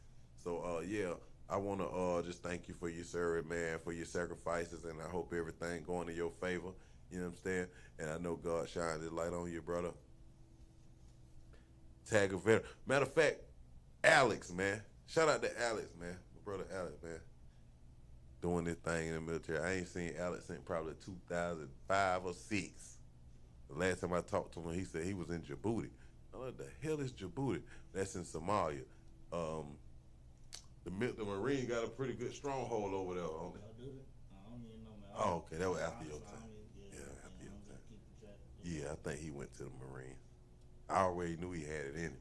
So yeah, I want to just thank you for your service, man, for your sacrifices, and I hope everything going in your favor. You know what I'm saying? And I know God shines His light on you, brother. Tag a veteran. Matter of fact, Alex, man. Shout out to Alex, man. My brother Alex, man. Doing this thing in the military. I ain't seen Alex since probably 2005 or 6. The last time I talked to him, he said he was in Djibouti. I like, the hell is Djibouti? That's in Somalia. The Marine got a pretty good stronghold over there on it. y'all do that? I don't even know, man. Oh, okay, that was after your time. Yeah, after your I'm time. just keeping track. Yeah, I think he went to the Marine. I already knew he had it in him.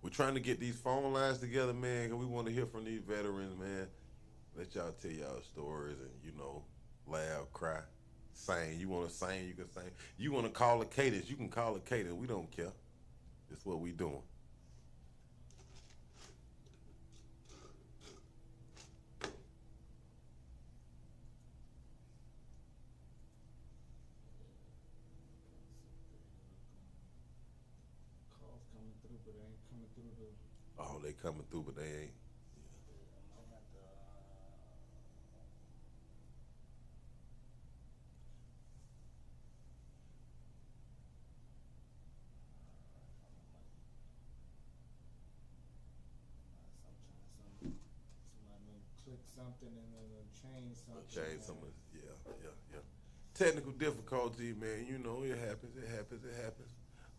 We're trying to get these phone lines together, man, because we want to hear from these veterans, man. Let y'all tell y'all stories and, you know, laugh, cry, sing. You want to sing, you can sing. You want to call a cadence, you can call a cadence. We don't care. It's what we doing. Calls coming through, but they ain't coming through the. Oh, they coming through, but they ain't. I might have to something and then change something. Change some of yeah. Technical difficulty, man. You know, it happens.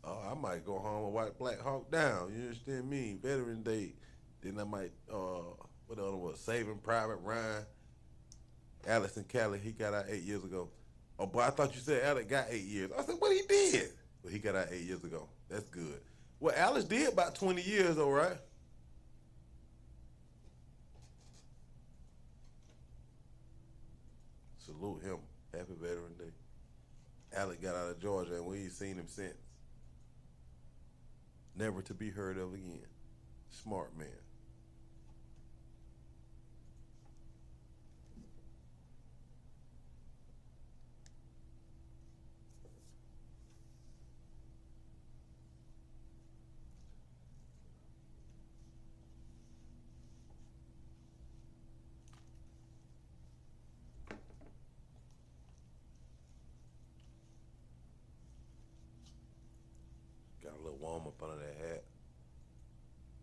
I might go home and watch Black Hawk Down. You understand me? Veteran Day. Then I might what the other was? Saving Private Ryan. Allison Callie, he got out 8 years ago. Oh, boy, I thought you said Alex got 8 years. I said, what he did? Well, he got out 8 years ago. That's good. Well, Alex did about 20 years, though, right? Salute him. Happy Veteran Day. Alex got out of Georgia, and we ain't seen him since. Never to be heard of again. Smart man. Got a little warm up under that hat.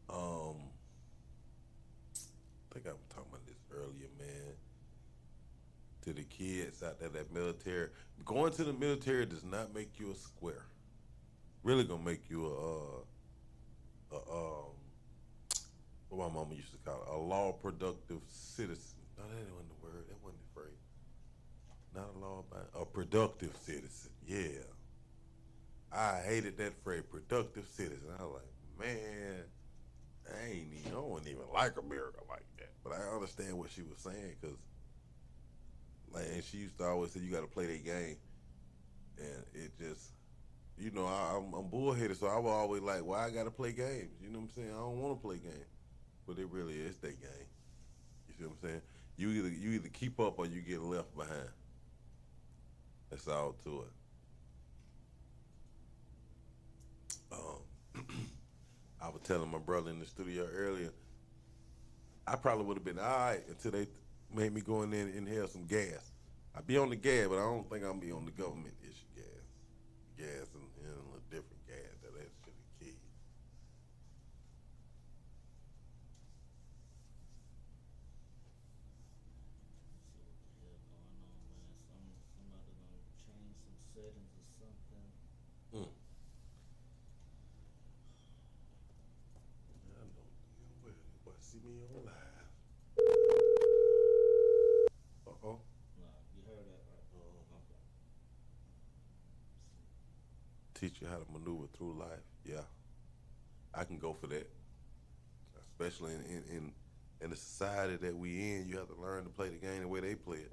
I think I was talking about this earlier, man. To the kids out there, that military. Going to the military does not make you a square. Really gonna make you what my mama used to call it, a law productive citizen. No, that wasn't the word. That wasn't the phrase. Not a law abiding, a productive citizen. Yeah. I hated that phrase, productive citizen. I was like, man, I don't even like America like that. But I understand what she was saying, because, like, and she used to always say, you got to play that game. And it just, you know, I'm bullheaded, so I was always like, well, I got to play games. You know what I'm saying? I don't want to play games. But it really is their game. You see what I'm saying? You either keep up or you get left behind. That's all to it. I was telling my brother in the studio earlier, I probably would have been all right until they made me go in there and inhale some gas. I'd be on the gas, but I don't think I'm be on the government issue gas. Gas and a different gas that should have killed you. See what the hell going on, man. Somebody gonna change some settings or something. I know. Well, boy, see me on live. Uh-oh. Nah, you heard that, right? Okay. Teach you how to maneuver through life. Yeah. I can go for that. Especially in the society that we in, you have to learn to play the game the way they play it.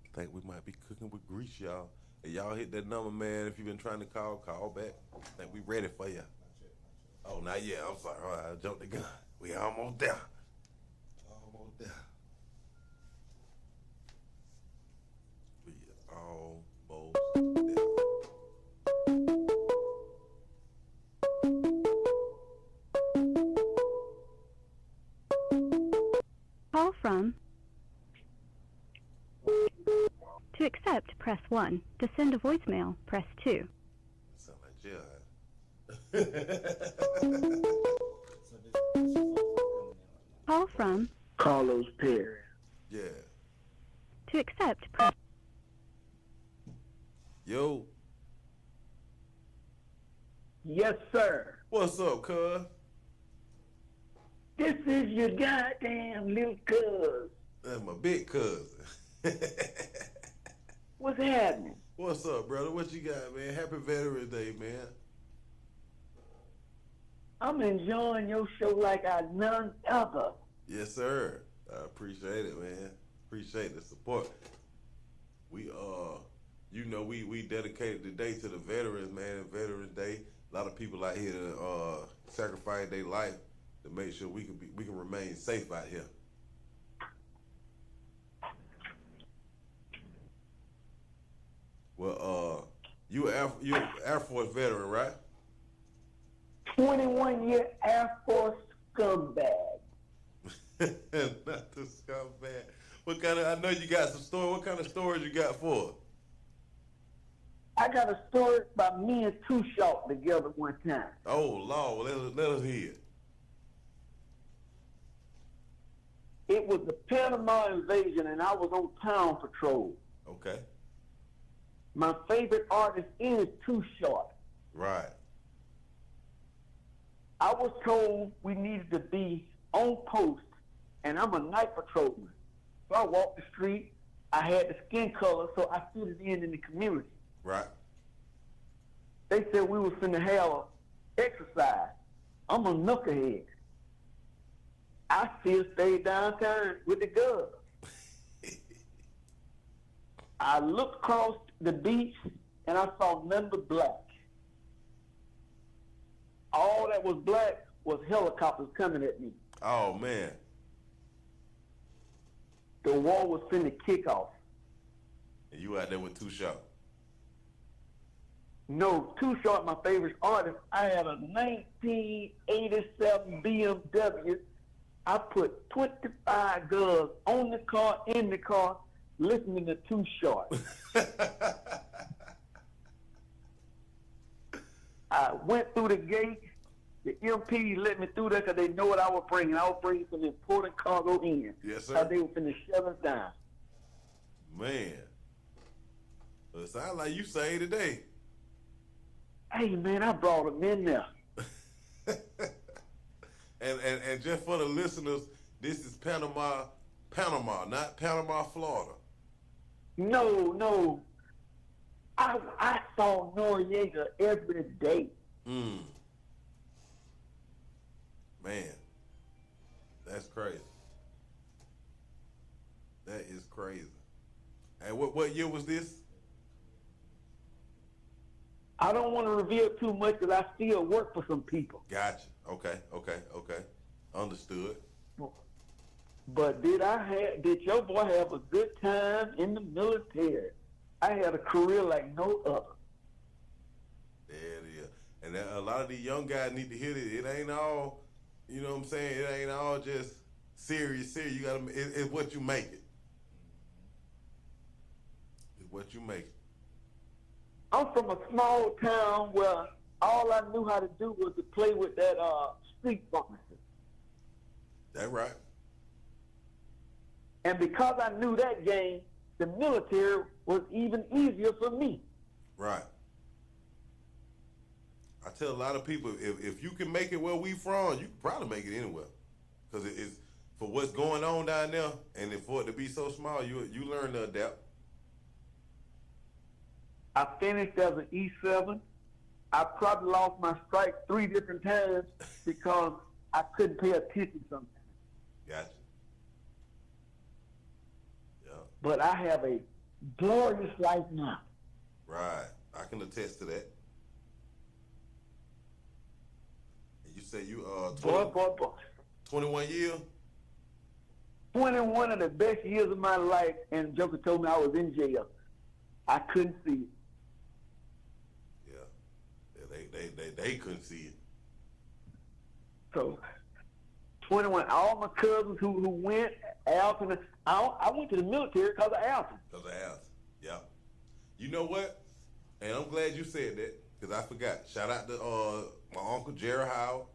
I think we might be cooking with grease, y'all. Hey, y'all hit that number, man. If you've been trying to call back. I think we ready for you. Oh, not yet. I'm sorry. All right, I jumped the gun. We almost there. Almost there. We almost there. Call from. To accept, press 1. To send a voicemail, press 2. Sound like jail. So this phone coming in right now. Call from. Carlos Perry. Yeah. To accept, press. Yo, Yes, sir. what's up, cuz? This is your goddamn little cuz. That's my big cousin. What's happening? What's up, brother? What you got, man? Happy Veterans Day, man. I'm enjoying your show like I none other. Yes, sir. I appreciate it, man. Appreciate the support. We you know, we dedicated the day to the veterans, man. Veterans Day. A lot of people out here sacrifice their life to make sure we can remain safe out here. Well, you Air Force veteran, right? 21-year Air Force scumbag. Not the scumbag. What kind of? I know you got some story. What kind of stories you got for us? I got a story about me and Too Short together one time. Oh, Lord, let us hear it. It was the Panama invasion, and I was on town patrol. Okay. My favorite artist is Too Short. Right. I was told we needed to be on post, and I'm a night patrolman. So I walked the street. I had the skin color, so I fitted in the community. Right. They said we was finna have exercise. I'm a knucklehead. I still stayed downtown with the girls. I looked across the beach, and I saw nothing but black. All that was black was helicopters coming at me. Oh, man. The war was finna kick off. And you out there with Too Short. No, Too Short, my favorite artist. I had a 1987 BMW. I put 25 girls on the car, in the car, listening to Too Short. I went through the gate. The MP let me through there because they know what I was bringing. I was bringing some important cargo in. Yes, sir. So they were finna shut us down. Man. Well, it sounds like you saved the day. Hey, man, I brought them in there. And just for the listeners, this is Panama, not Panama, Florida. No. I saw Noriega every day. Man, that's crazy. That is crazy. And what year was this? I don't want to reveal too much because I still work for some people. Gotcha. Okay. Understood. But did your boy have a good time in the military? I had a career like no other. There it is. And a lot of these young guys need to hear this. It ain't all, you know what I'm saying? It ain't all just serious. You gotta. It's what you make it. It's what you make it. I'm from a small town where all I knew how to do was to play with that street pharmacy. That right. And because I knew that game, the military was even easier for me. Right. I tell a lot of people, if you can make it where we from, you can probably make it anywhere. Because it's for what's going on down there, and for it to be so small, you learn to adapt. I finished as an E7. I probably lost my strike 3 different times because I couldn't pay attention sometimes. Gotcha. Yeah. But I have a glorious life now. Right. I can attest to that. And you say you 21 years? 21 of the best years of my life, and Joker told me I was in jail. I couldn't see it. Yeah. They couldn't see it. So, 21. All my cousins who went, Alton, I went to the military because of Alton. Because of Alton. Yeah. You know what? And I'm glad you said that because I forgot. Shout out to my uncle Jerry Howard.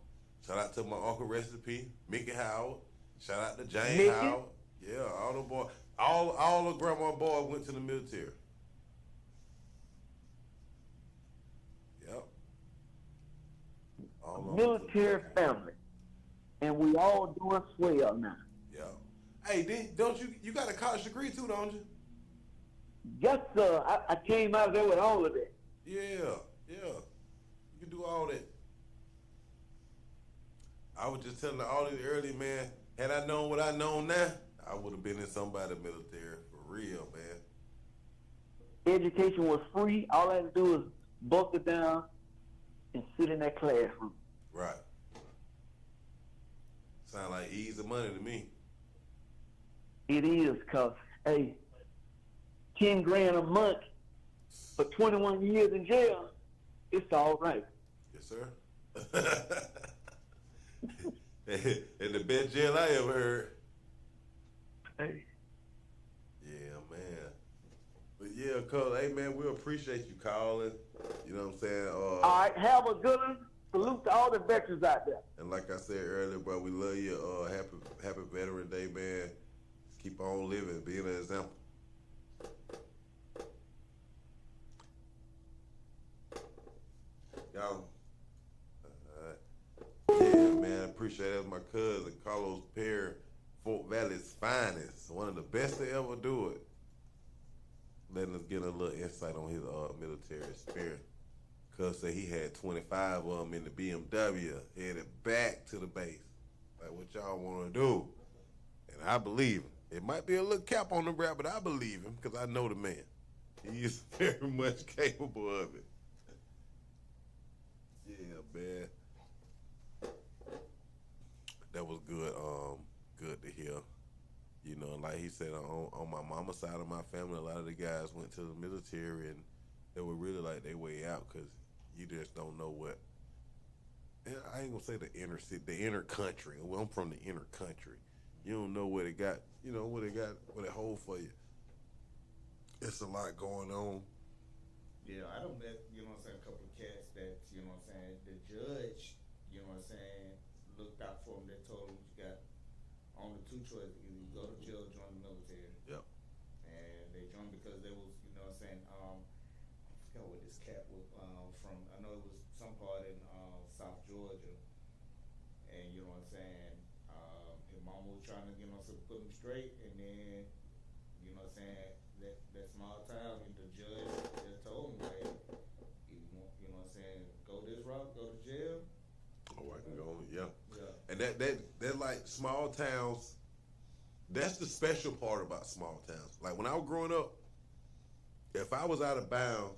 Shout out to my uncle Recipe, Mickey Howard. Shout out to Jane Mickey? Howard. Yeah, all the boys. All the grandma boys went to the military. Yep. All of them Military went to the military. family. And we all doing swell now. Yeah. Hey, don't you got a college degree too, don't you? Yes, sir. I came out of there with all of that. Yeah. You can do all that. I was just telling all these early, man, had I known what I know now, I would have been in somebody's military for real, man. Education was free. All I had to do was buckle down and sit in that classroom. Right. Sound like easy money to me. It is, because, hey, 10 grand a month for 21 years in jail, it's all right. Yes, sir. And the best jail I ever heard. Hey. Yeah, man. But Yeah, cuz, hey man, we appreciate you calling. You know what I'm saying? All right, have a good one. Salute to all the veterans out there. And like I said earlier, bro, we love you. Happy Veteran Day, man. Keep on living, being an example. Y'all, yeah, man, appreciate it. That's my cousin, Carlos Perry, Fort Valley's finest. One of the best to ever do it. Letting us get a little insight on his military experience. Cuz said he had 25 of them in the BMW, headed back to the base. Like, what y'all want to do? And I believe him. It might be a little cap on the rap, but I believe him because I know the man. He is very much capable of it. Yeah, man. That was good. Good to hear. You know, like he said, on my mama's side of my family, a lot of the guys went to the military and they were really like their way out because you just don't know what. And I ain't gonna say the inner city, the inner country. Well, I'm from the inner country. You don't know what it got. You know what it got, what it hold for you. It's a lot going on. Yeah, I done met, you know what I'm saying, a couple of cats that, you know what I'm saying, the judge, you know what I'm saying, looked out for him. They told him you got only two choices: either you go to jail or join the military. Yep. And they joined because they was, you know what I'm saying, I forgot what this cat was from. I know it was some part in South Georgia. And you know what I'm saying, his mama was trying to, you know, so put him straight, and then, you know what I'm saying, that small town, and the judge just told him, like, if you want, you know what I'm saying, go this route, go to jail. Oh, I can go, yeah. Yeah. And that like small towns, that's the special part about small towns. Like when I was growing up, if I was out of bounds,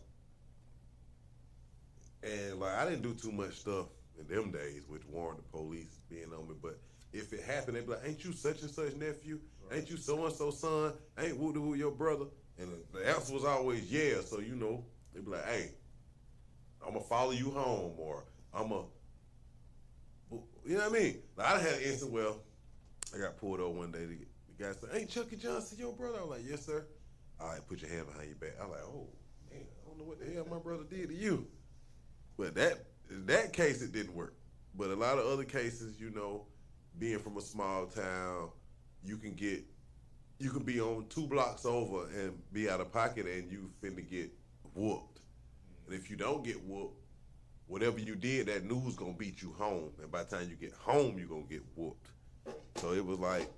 and like I didn't do too much stuff in them days, which warrant the police being on me, but if it happened, they'd be like, ain't you such and such nephew? Right. Ain't you so-and-so son? Ain't woo-woo your brother? And the answer was always yeah, so you know, they'd be like, hey, I'm gonna follow you home, or I'm gonna, you know what I mean? Like, I had an instant, well, I got pulled over one day, the guy said, ain't Chucky Johnson your brother? I was like, yes, sir. All right, put your hand behind your back. I was like, oh, man, I don't know what the hell my brother did to you. But in that case, it didn't work. But a lot of other cases, you know, being from a small town, you can be on 2 blocks over and be out of pocket and you finna get whooped. And if you don't get whooped, whatever you did, that news gonna beat you home. And by the time you get home, you're gonna get whooped. So it was like,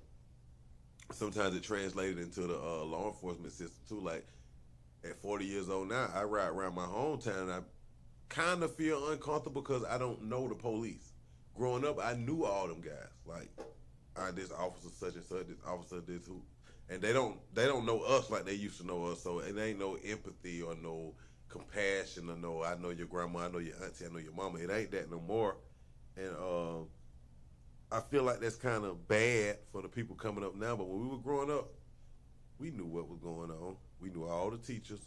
sometimes it translated into the law enforcement system too. Like at 40 years old now, I ride around my hometown and I kind of feel uncomfortable because I don't know the police. Growing up, I knew all them guys. Like, this officer such and such, this officer this who, and they don't know us like they used to know us. So it ain't no empathy or no compassion or no, I know your grandma, I know your auntie, I know your mama. It ain't that no more. And I feel like that's kind of bad for the people coming up now. But when we were growing up, we knew what was going on. We knew all the teachers.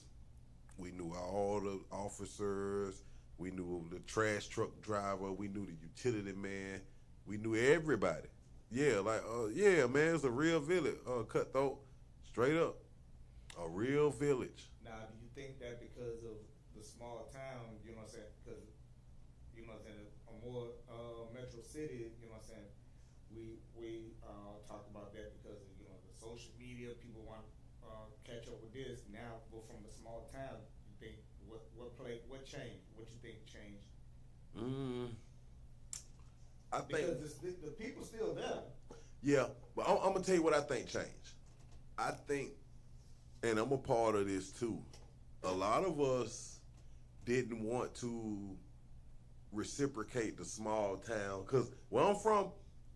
We knew all the officers. We knew the trash truck driver. We knew the utility man. We knew everybody. Yeah, like, yeah, man, it's a real village. Cutthroat, straight up. A real village. Now, do you think that because of the small town, you know what I'm saying, because, you know what I'm saying, a more metro city, you know what I'm saying, we talk about that because of, you know, the social media, people want to catch up with this. Now, go from the small town, you think, what changed? What you think changed? I think because the people still there. Yeah, but I'm gonna tell you what I think changed. I think, and I'm a part of this too, a lot of us didn't want to reciprocate the small town, because where I'm from,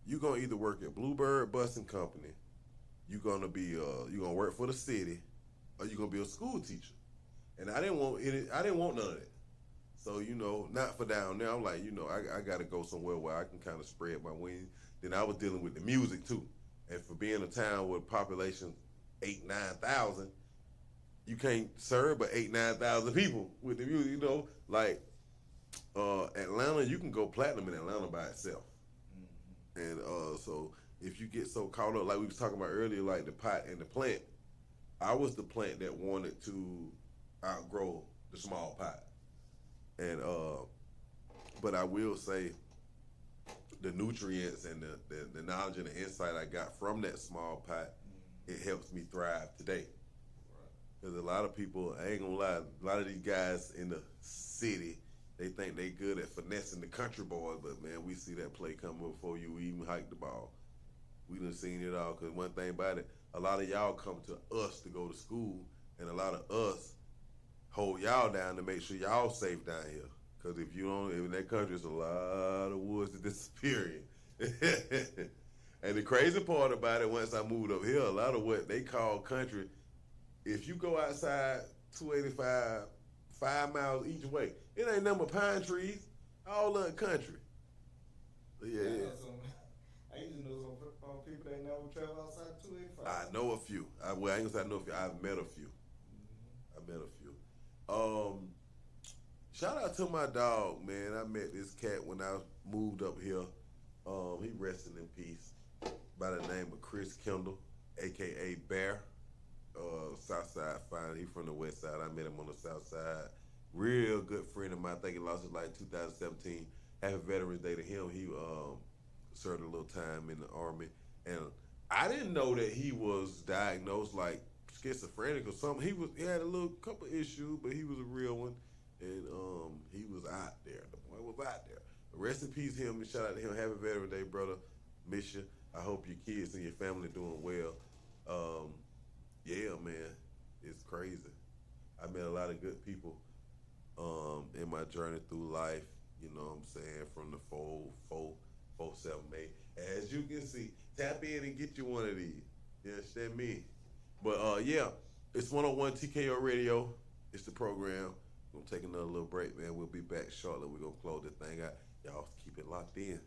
you're gonna either work at Bluebird Busing Company, you're gonna work for the city, or you're gonna be a school teacher. And I didn't want none of that. So, you know, not for down there. I'm like, you know, I got to go somewhere where I can kind of spread my wings. Then I was dealing with the music too. And for being a town with population 8,000-9,000, you can't serve but 8,000-9,000 people with the music, you know. Like Atlanta, you can go platinum in Atlanta by itself. Mm-hmm. And so if you get so caught up, like we was talking about earlier, like the pot and the plant, I was the plant that wanted to outgrow the small pot, and but I will say the nutrients and the knowledge and the insight I got from that small pot, it helps me thrive today. Because a lot of people, I ain't gonna lie, a lot of these guys in the city, they think they good at finessing the country boys, but man, we see that play come up before you even hike the ball. We done seen it all. Because one thing about it, a lot of y'all come to us to go to school, and a lot of us hold y'all down to make sure y'all safe down here. Because if you don't, in that country, there's a lot of woods to disappear in. And the crazy part about it, once I moved up here, a lot of what they call country, if you go outside 285, 5 miles each way, it ain't nothing but pine trees, all of the country. Yeah. I used to know some people that never travel outside 285. I know a few. Well, I ain't gonna say I know a few. I've met a few. I met a few. Shout out to my dog, man. I met this cat when I moved up here. He resting in peace. By the name of Chris Kendall, aka Bear. Southside fine. He from the west side. I met him on the south side. Real good friend of mine. I think he lost his life in 2017. Happy Veterans Day to him. He served a little time in the Army. And I didn't know that he was diagnosed like schizophrenic or something. He had a little couple issues, but he was a real one. And he was out there. The boy was out there. Rest in peace him, and shout out to him. Happy Veterans Day, brother. Miss you. I hope your kids and your family doing well. Yeah, man, it's crazy. I met a lot of good people in my journey through life. You know what I'm saying? From the 478. As you can see, tap in and get you one of these. You understand me? But yeah, it's 101 TKO Radio. It's the program. We're gonna take another little break, man. We'll be back shortly. We're gonna close this thing out. Y'all keep it locked in.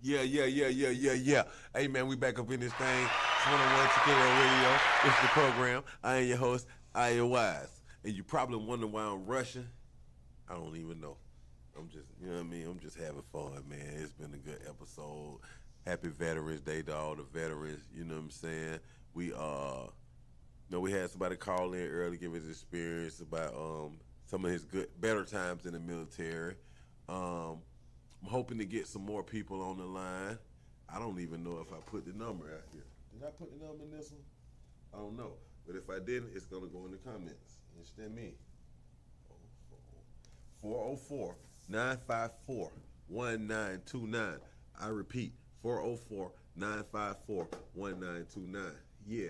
Yeah. Hey, man, we back up in this thing. It's 101 Chicken Radio. It's the program. I am your host, Iyah Wise. And you probably wonder why I'm rushing. I don't even know. I'm just, you know what I mean? I'm just having fun, man. It's been a good episode. Happy Veterans Day to all the veterans. You know what I'm saying? We we had somebody call in early, give his experience about some of his better times in the military. I'm hoping to get some more people on the line. I don't even know if I put the number out here. Did I put the number in this one? I don't know. But if I didn't, it's going to go in the comments. Understand me? 404-954-1929. I repeat, 404-954-1929. Yeah.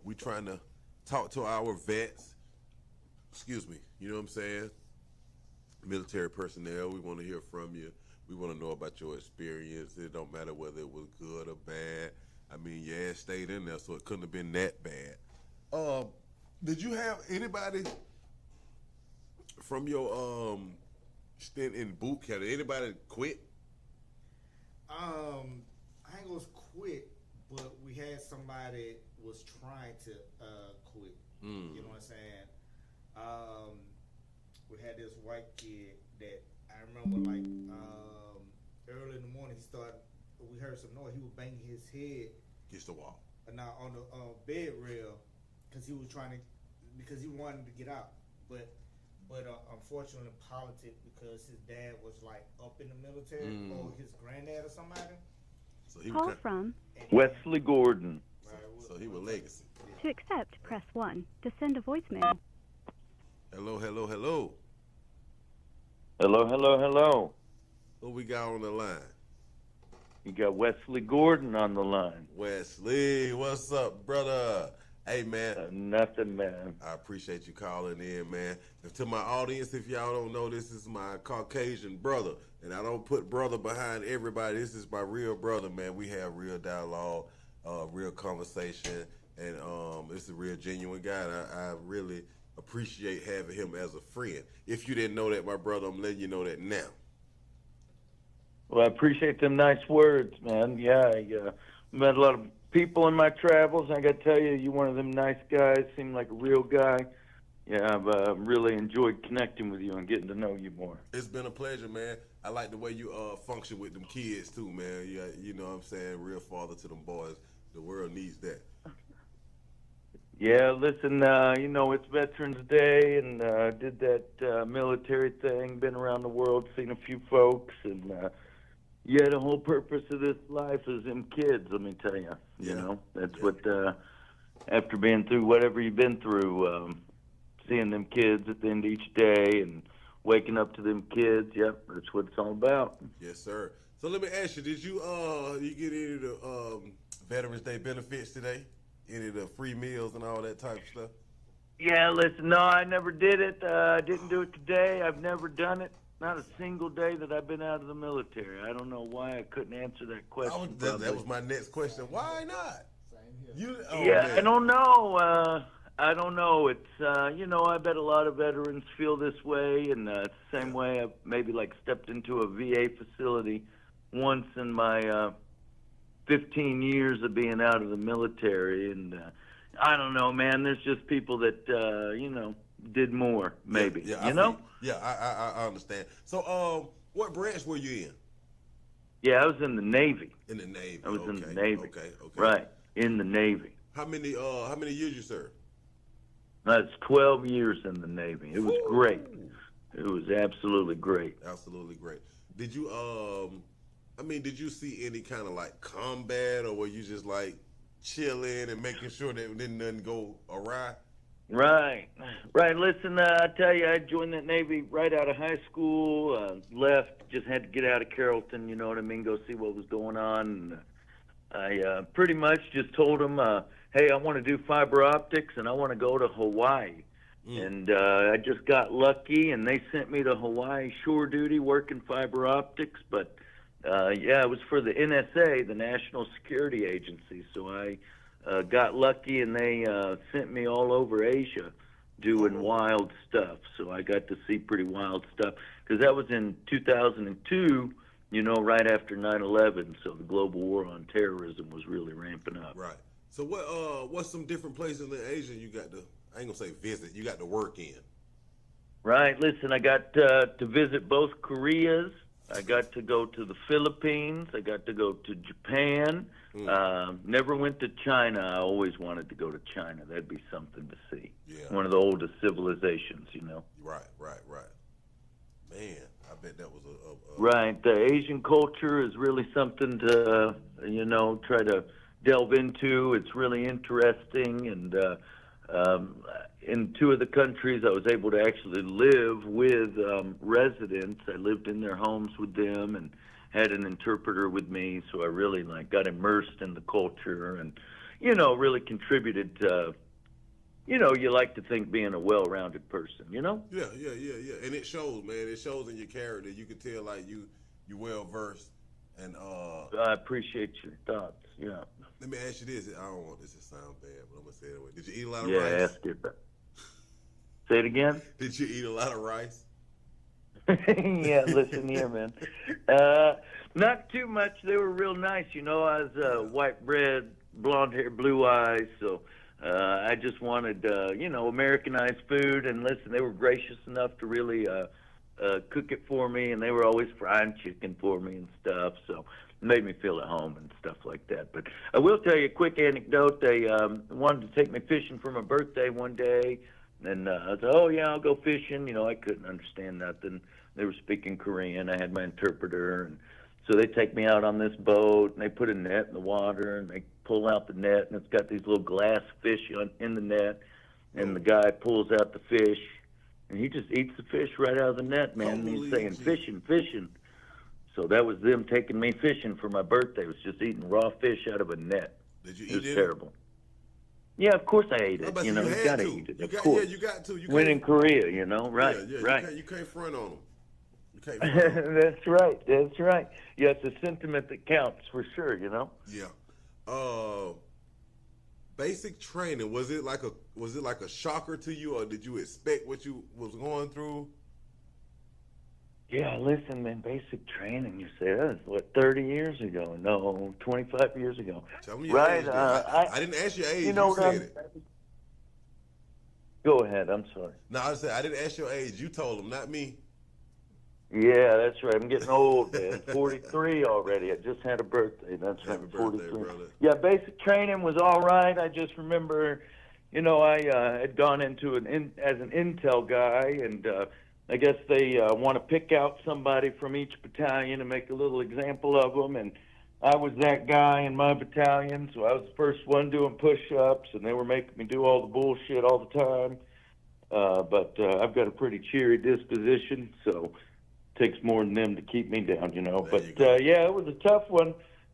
We trying to talk to our vets. Excuse me. You know what I'm saying? Military personnel. We want to hear from you. We want to know about your experience. It don't matter whether it was good or bad. I mean, your ass stayed in there, so it couldn't have been that bad. Did you have anybody from your stint in boot camp? Did anybody quit? I ain't gonna quit, but we had somebody was trying to quit. You know what I'm saying? We had this white kid that I remember like early in the morning we heard some noise. He was banging his head Against the wall. Now on the bed rail because he wanted to get out, but unfortunately politics because his dad was like up in the military or his granddad or somebody. So he Call was from. Wesley Gordon. So he was legacy. To accept, press 1. To send a voicemail. Hello. Hello. Who we got on the line? You got Wesley Gordon on the line. Wesley, what's up, brother? Hey, man. Nothing, man. I appreciate you calling in, man. And to my audience, if y'all don't know, this is my Caucasian brother. And I don't put brother behind everybody. This is my real brother, man. We have real dialogue, real conversation, and it's a real genuine guy. And I really appreciate having him as a friend. If you didn't know that, my brother, I'm letting you know that now. Well, I appreciate them nice words, man. Yeah, I met a lot of people in my travels. I got to tell you, you're one of them nice guys. Seem like a real guy. Yeah, I've really enjoyed connecting with you and getting to know you more. It's been a pleasure, man. I like the way you function with them kids, too, man. You know what I'm saying? Real father to them boys. The world needs that. Yeah, listen, it's Veterans Day, and did that military thing, been around the world, seen a few folks, and the whole purpose of this life is them kids, let me tell you. Yeah. You know, that's what, after being through whatever you've been through, seeing them kids at the end of each day and waking up to them kids, yep, that's what it's all about. Yes, sir. So let me ask you, did you get any of the Veterans Day benefits today? Any of the free meals and all that type of stuff? Yeah, listen, no, I never did it. I didn't do it today. I've never done it. Not a single day that I've been out of the military. I don't know why I couldn't answer that question. That was my next question. Why not? Same here. Man. I don't know. I don't know. It's, I bet a lot of veterans feel this way, and it's the same way I maybe like stepped into a VA facility once in my 15 years of being out of the military, and I don't know, man. There's just people that did more, maybe. I understand. So, what branch were you in? Yeah, I was in the Navy. In the Navy. I was in the Navy. Okay. Right, in the Navy. How many years you served? That's 12 years in the Navy. It was great. It was absolutely great. Absolutely great. Did you did you see any kind of like combat, or were you just like chilling and making sure that nothing go awry? Right. Listen, I tell you, I joined that Navy right out of high school. Left, just had to get out of Carrollton. You know what I mean? Go see what was going on. And I pretty much just told them, "Hey, I want to do fiber optics, and I want to go to Hawaii." And I just got lucky, and they sent me to Hawaii shore duty working fiber optics, but. It was for the NSA, the National Security Agency. So I got lucky, and they sent me all over Asia doing wild stuff. So I got to see pretty wild stuff because that was in 2002, right after 9/11. So the global war on terrorism was really ramping up. Right. So what's some different places in Asia you got to, I ain't gonna say visit, you got to work in? Right. Listen, I got to visit both Koreas. I got to go to the Philippines. I got to go to Japan. Never went to China. I always wanted to go to China. That'd be something to see. Yeah. One of the oldest civilizations, Right. Man, I bet that was a Right. The Asian culture is really something to, try to delve into. It's really interesting. And in two of the countries, I was able to actually live with residents. I lived in their homes with them and had an interpreter with me. So I really got immersed in the culture and, really contributed to, you like to think being a well-rounded person, Yeah. And it shows, man. It shows in your character. You can tell you well versed. And I appreciate your thoughts. Yeah. let me ask you this. I don't want this to sound bad, but I'm gonna say it anyway. Did you eat a lot of Yeah, rice? ask it. Say it again. Did you eat a lot of rice? Yeah, listen here, man. Not too much. They were real nice. I was white bread, blonde hair, blue eyes. So I just wanted, Americanized food. And listen, they were gracious enough to really cook it for me. And they were always frying chicken for me and stuff. So it made me feel at home and stuff like that. But I will tell you a quick anecdote. They wanted to take me fishing for my birthday one day. And I said, oh, yeah, I'll go fishing. I couldn't understand nothing. They were speaking Korean. I had my interpreter. And so they take me out on this boat, and they put a net in the water, and they pull out the net, and it's got these little glass fish in the net. And the guy pulls out the fish, and he just eats the fish right out of the net, man. And he's saying, fishing, fishing. So that was them taking me fishing for my birthday. It was just eating raw fish out of a net. Did you eat it? It was it? Yeah, of course I ate it. You got to eat it. Of course. Yeah, you got to. When in Korea, right, Yeah, right. You can't front on them. You can't front on them. That's right. Yeah, it's a sentiment that counts for sure, Yeah. Basic training, was it like a shocker to you, or did you expect what you was going through? Yeah, listen, man, basic training, you say, that was, 30 years ago? No, 25 years ago. Tell me your right? age, I didn't ask your age, you said it. Go ahead, I'm sorry. No, I said I didn't ask your age, you told them, not me. Yeah, that's right. I'm getting old, man. 43 already. I just had a birthday. That's right. Happy 43. birthday, brother. Yeah, basic training was all right. I just remember, I had gone into as an intel guy, and I guess they want to pick out somebody from each battalion and make a little example of them. And I was that guy in my battalion, so I was the first one doing push-ups, and they were making me do all the bullshit all the time. But I've got a pretty cheery disposition, so takes more than them to keep me down, But yeah, it was a tough one.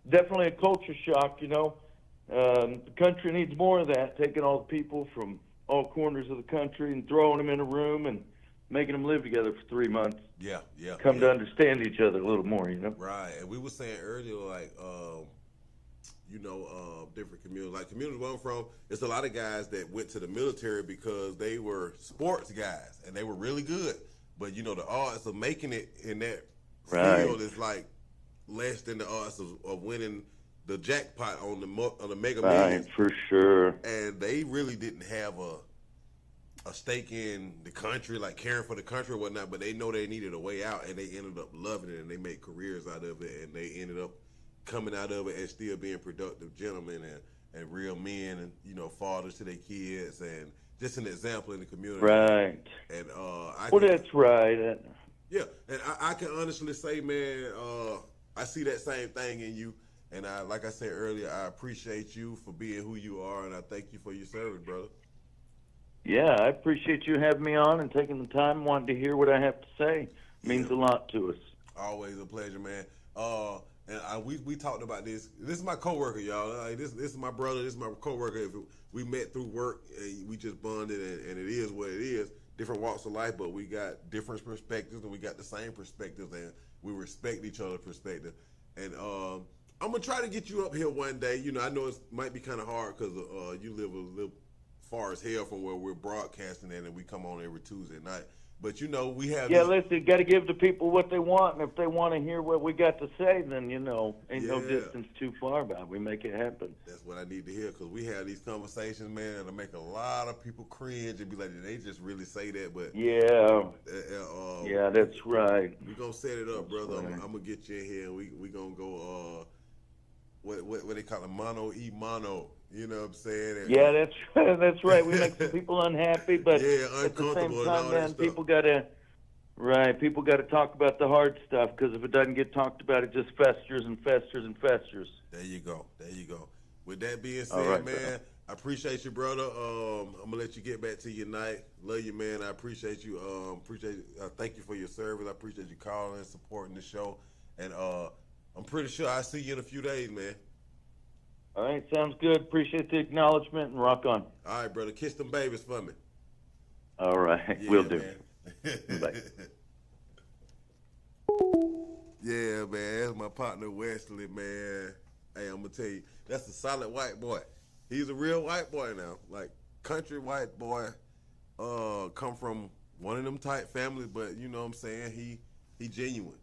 Definitely a culture shock, The country needs more of that, taking all the people from all corners of the country and throwing them in a room and making them live together for 3 months. Yeah. Come to understand each other a little more, Right, and we were saying earlier, different communities. Like communities where I'm from, it's a lot of guys that went to the military because they were sports guys and they were really good. But the odds of making it in that field is like less than the odds of winning the jackpot on the Mega Millions. Right, for sure. And they really didn't have a stake in the country, like caring for the country or whatnot. But they know they needed a way out, and they ended up loving it, and they made careers out of it, and they ended up coming out of it and still being productive gentlemen and real men and fathers to their kids and just an example in the community. Right. And that's right. Yeah, and I can honestly say, man, I see that same thing in you. And like I said earlier, I appreciate you for being who you are, and I thank you for your service, brother. Yeah, I appreciate you having me on and taking the time, wanting to hear what I have to say. It means a lot to us. Always a pleasure, man. And we talked about this. This is my coworker, y'all. This is my brother. This is my coworker. We met through work, and we just bonded, and it is what it is. Different walks of life, but we got different perspectives, and we got the same perspectives, and we respect each other's perspective. And I'm gonna try to get you up here one day. I know it might be kind of hard because you live a little far as hell from where we're broadcasting at, and we come on every Tuesday night. But you know, we have Yeah, these, listen, got to give the people what they want, and if they want to hear what we got to say, then ain't no Yeah. distance too far about it. We make it happen. that's what I need to hear, because we have these conversations, man, that'll make a lot of people cringe and be like, did they just really say that? But Yeah, yeah, that's right. we gonna set it up, brother. right. I'm gonna get you in here. We gonna go what they call it, mono e mono. You know what I'm saying? And, Yeah, that's right. We make some people unhappy, but Yeah, at the same uncomfortable and all time, that man, stuff. people got to talk about the hard stuff, because if it doesn't get talked about, it just festers and festers and festers. There you go. With that being said, All right, man, brother. I appreciate you, brother. I'm gonna let you get back to your night. Love you, man. I appreciate you. Thank you for your service. I appreciate you calling and supporting the show. And I'm pretty sure I'll see you in a few days, man. All right, sounds good. Appreciate the acknowledgement, and rock on. All right, brother. Kiss them babies for me. All right, Yeah, will do. man. Bye. Yeah, man. That's my partner Wesley, man. Hey, I'm gonna tell you, that's a solid white boy. He's a real white boy now, like country white boy. Come from one of them type families, but you know what I'm saying. He genuine.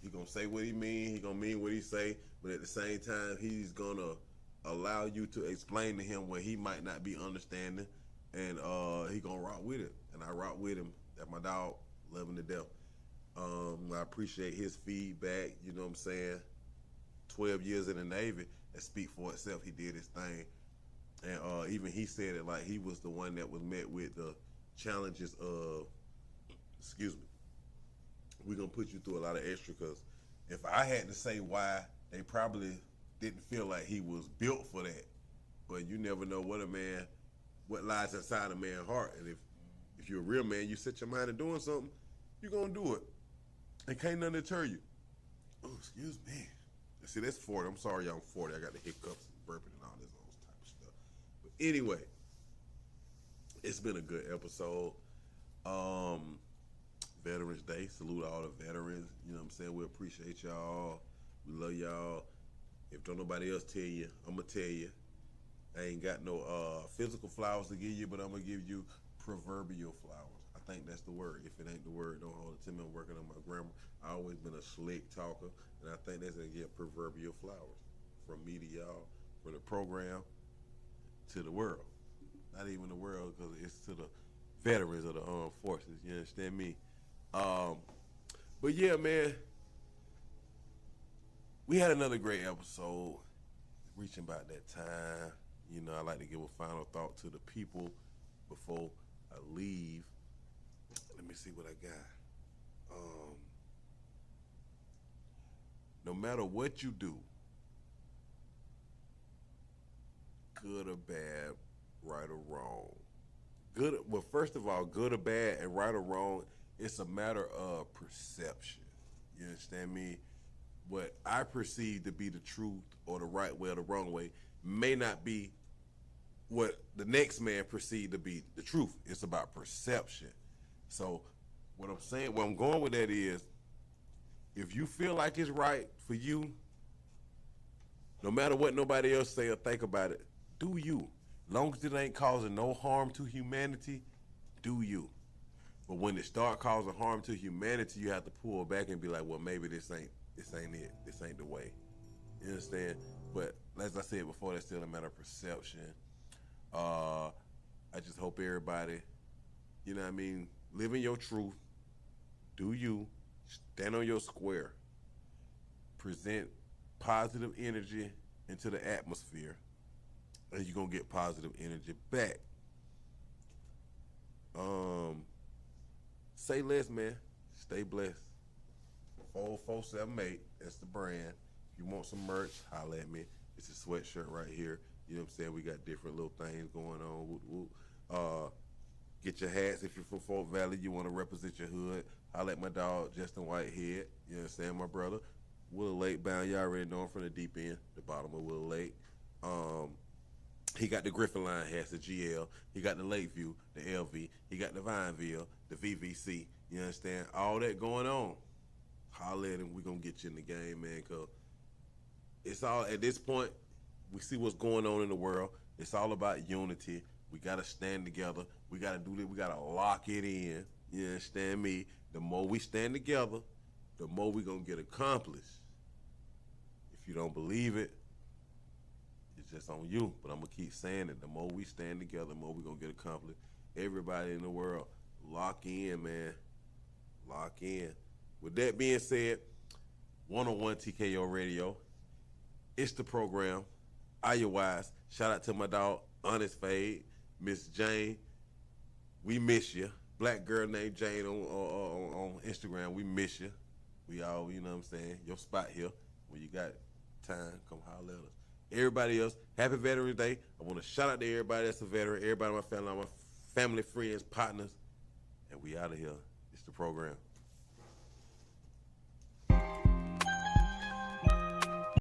He gonna say what he mean. He gonna mean what he say. But at the same time, he's gonna allow you to explain to him what he might not be understanding, and he gonna rock with it. And I rock with him. That's my dog. Love him to death. I appreciate his feedback. You know what I'm saying. 12 years in the Navy, that speak for itself. He did his thing, and even he said it like he was the one that was met with the challenges of, excuse me, we're gonna put you through a lot of extra, because if I had to say why, they probably didn't feel like he was built for that. But you never know what lies inside a man's heart. And if you're a real man, you set your mind to doing something, you're gonna do it. And can't nothing deter you. Oh, excuse me. See, that's 40. I'm sorry, y'all. I'm 40. I got the hiccups and burping and all this old type of stuff. But anyway, it's been a good episode. Veterans Day. Salute all the veterans. You know what I'm saying? We appreciate y'all. We love y'all. If don't nobody else tell you, I'm going to tell you. I ain't got no physical flowers to give you, but I'm going to give you proverbial flowers. I think that's the word. If it ain't the word, don't hold it to me. I'm working on my grammar. I always been a slick talker, and I think that's going to get proverbial flowers from me to y'all, from the program to the world. Not even the world, because it's to the veterans of the armed forces. You understand me? But yeah, man, we had another great episode. Reaching about that time. You know, I like to give a final thought to the people before I leave. Let me see what I got. No matter what you do, good or bad, right or wrong. Well, first of all, good or bad and right or wrong, it's a matter of perception. You understand me? What I perceive to be the truth or the right way or the wrong way may not be what the next man perceived to be the truth. It's about perception. So what I'm saying, where I'm going with that is, if you feel like it's right for you, no matter what nobody else say or think about it, do you. Long as it ain't causing no harm to humanity, do you. But when it start causing harm to humanity, you have to pull back and be like, well, maybe this ain't it. This ain't the way. You understand? But as I said before, that's still a matter of perception. I just hope everybody, you know what I mean, live in your truth. Do you. Stand on your square. Present positive energy into the atmosphere, and you're going to get positive energy back. Say less, man. Stay blessed. 4478, that's the brand. If you want some merch, holla at me. It's a sweatshirt right here. You know what I'm saying? We got different little things going on. Whoop, whoop. Get your hats if you're from Fort Valley. You want to represent your hood. Holla at my dog, Justin Whitehead. You know what I'm saying? My brother. Willow Lake bound. You already know him from the deep end, the bottom of Willow Lake. He got the Griffin Line hats, the GL. He got the Lakeview, the LV. He got the Vineville, the VVC. You understand? All that going on. Holla at him. We're going to get you in the game, man, because it's all, at this point, we see what's going on in the world. It's all about unity. We got to stand together. We got to do this. We got to lock it in. You understand me? The more we stand together, the more we gonna get accomplished. If you don't believe it, it's just on you. But I'm gonna keep saying it. The more we stand together, the more we gonna get accomplished. Everybody in the world, lock in, man. Lock in. With that being said, 101 TKO Radio. It's the program. Iyah Wise. Shout out to my dog, Honest Fabe, Miss Jane. We miss you. Black girl named Jane on Instagram. We miss you. We all, you know what I'm saying? Your spot here. When you got time, come holler at us. Everybody else, happy Veterans Day. I want to shout out to everybody that's a veteran, everybody in my family, all my family, friends, partners. And we out of here. It's the program.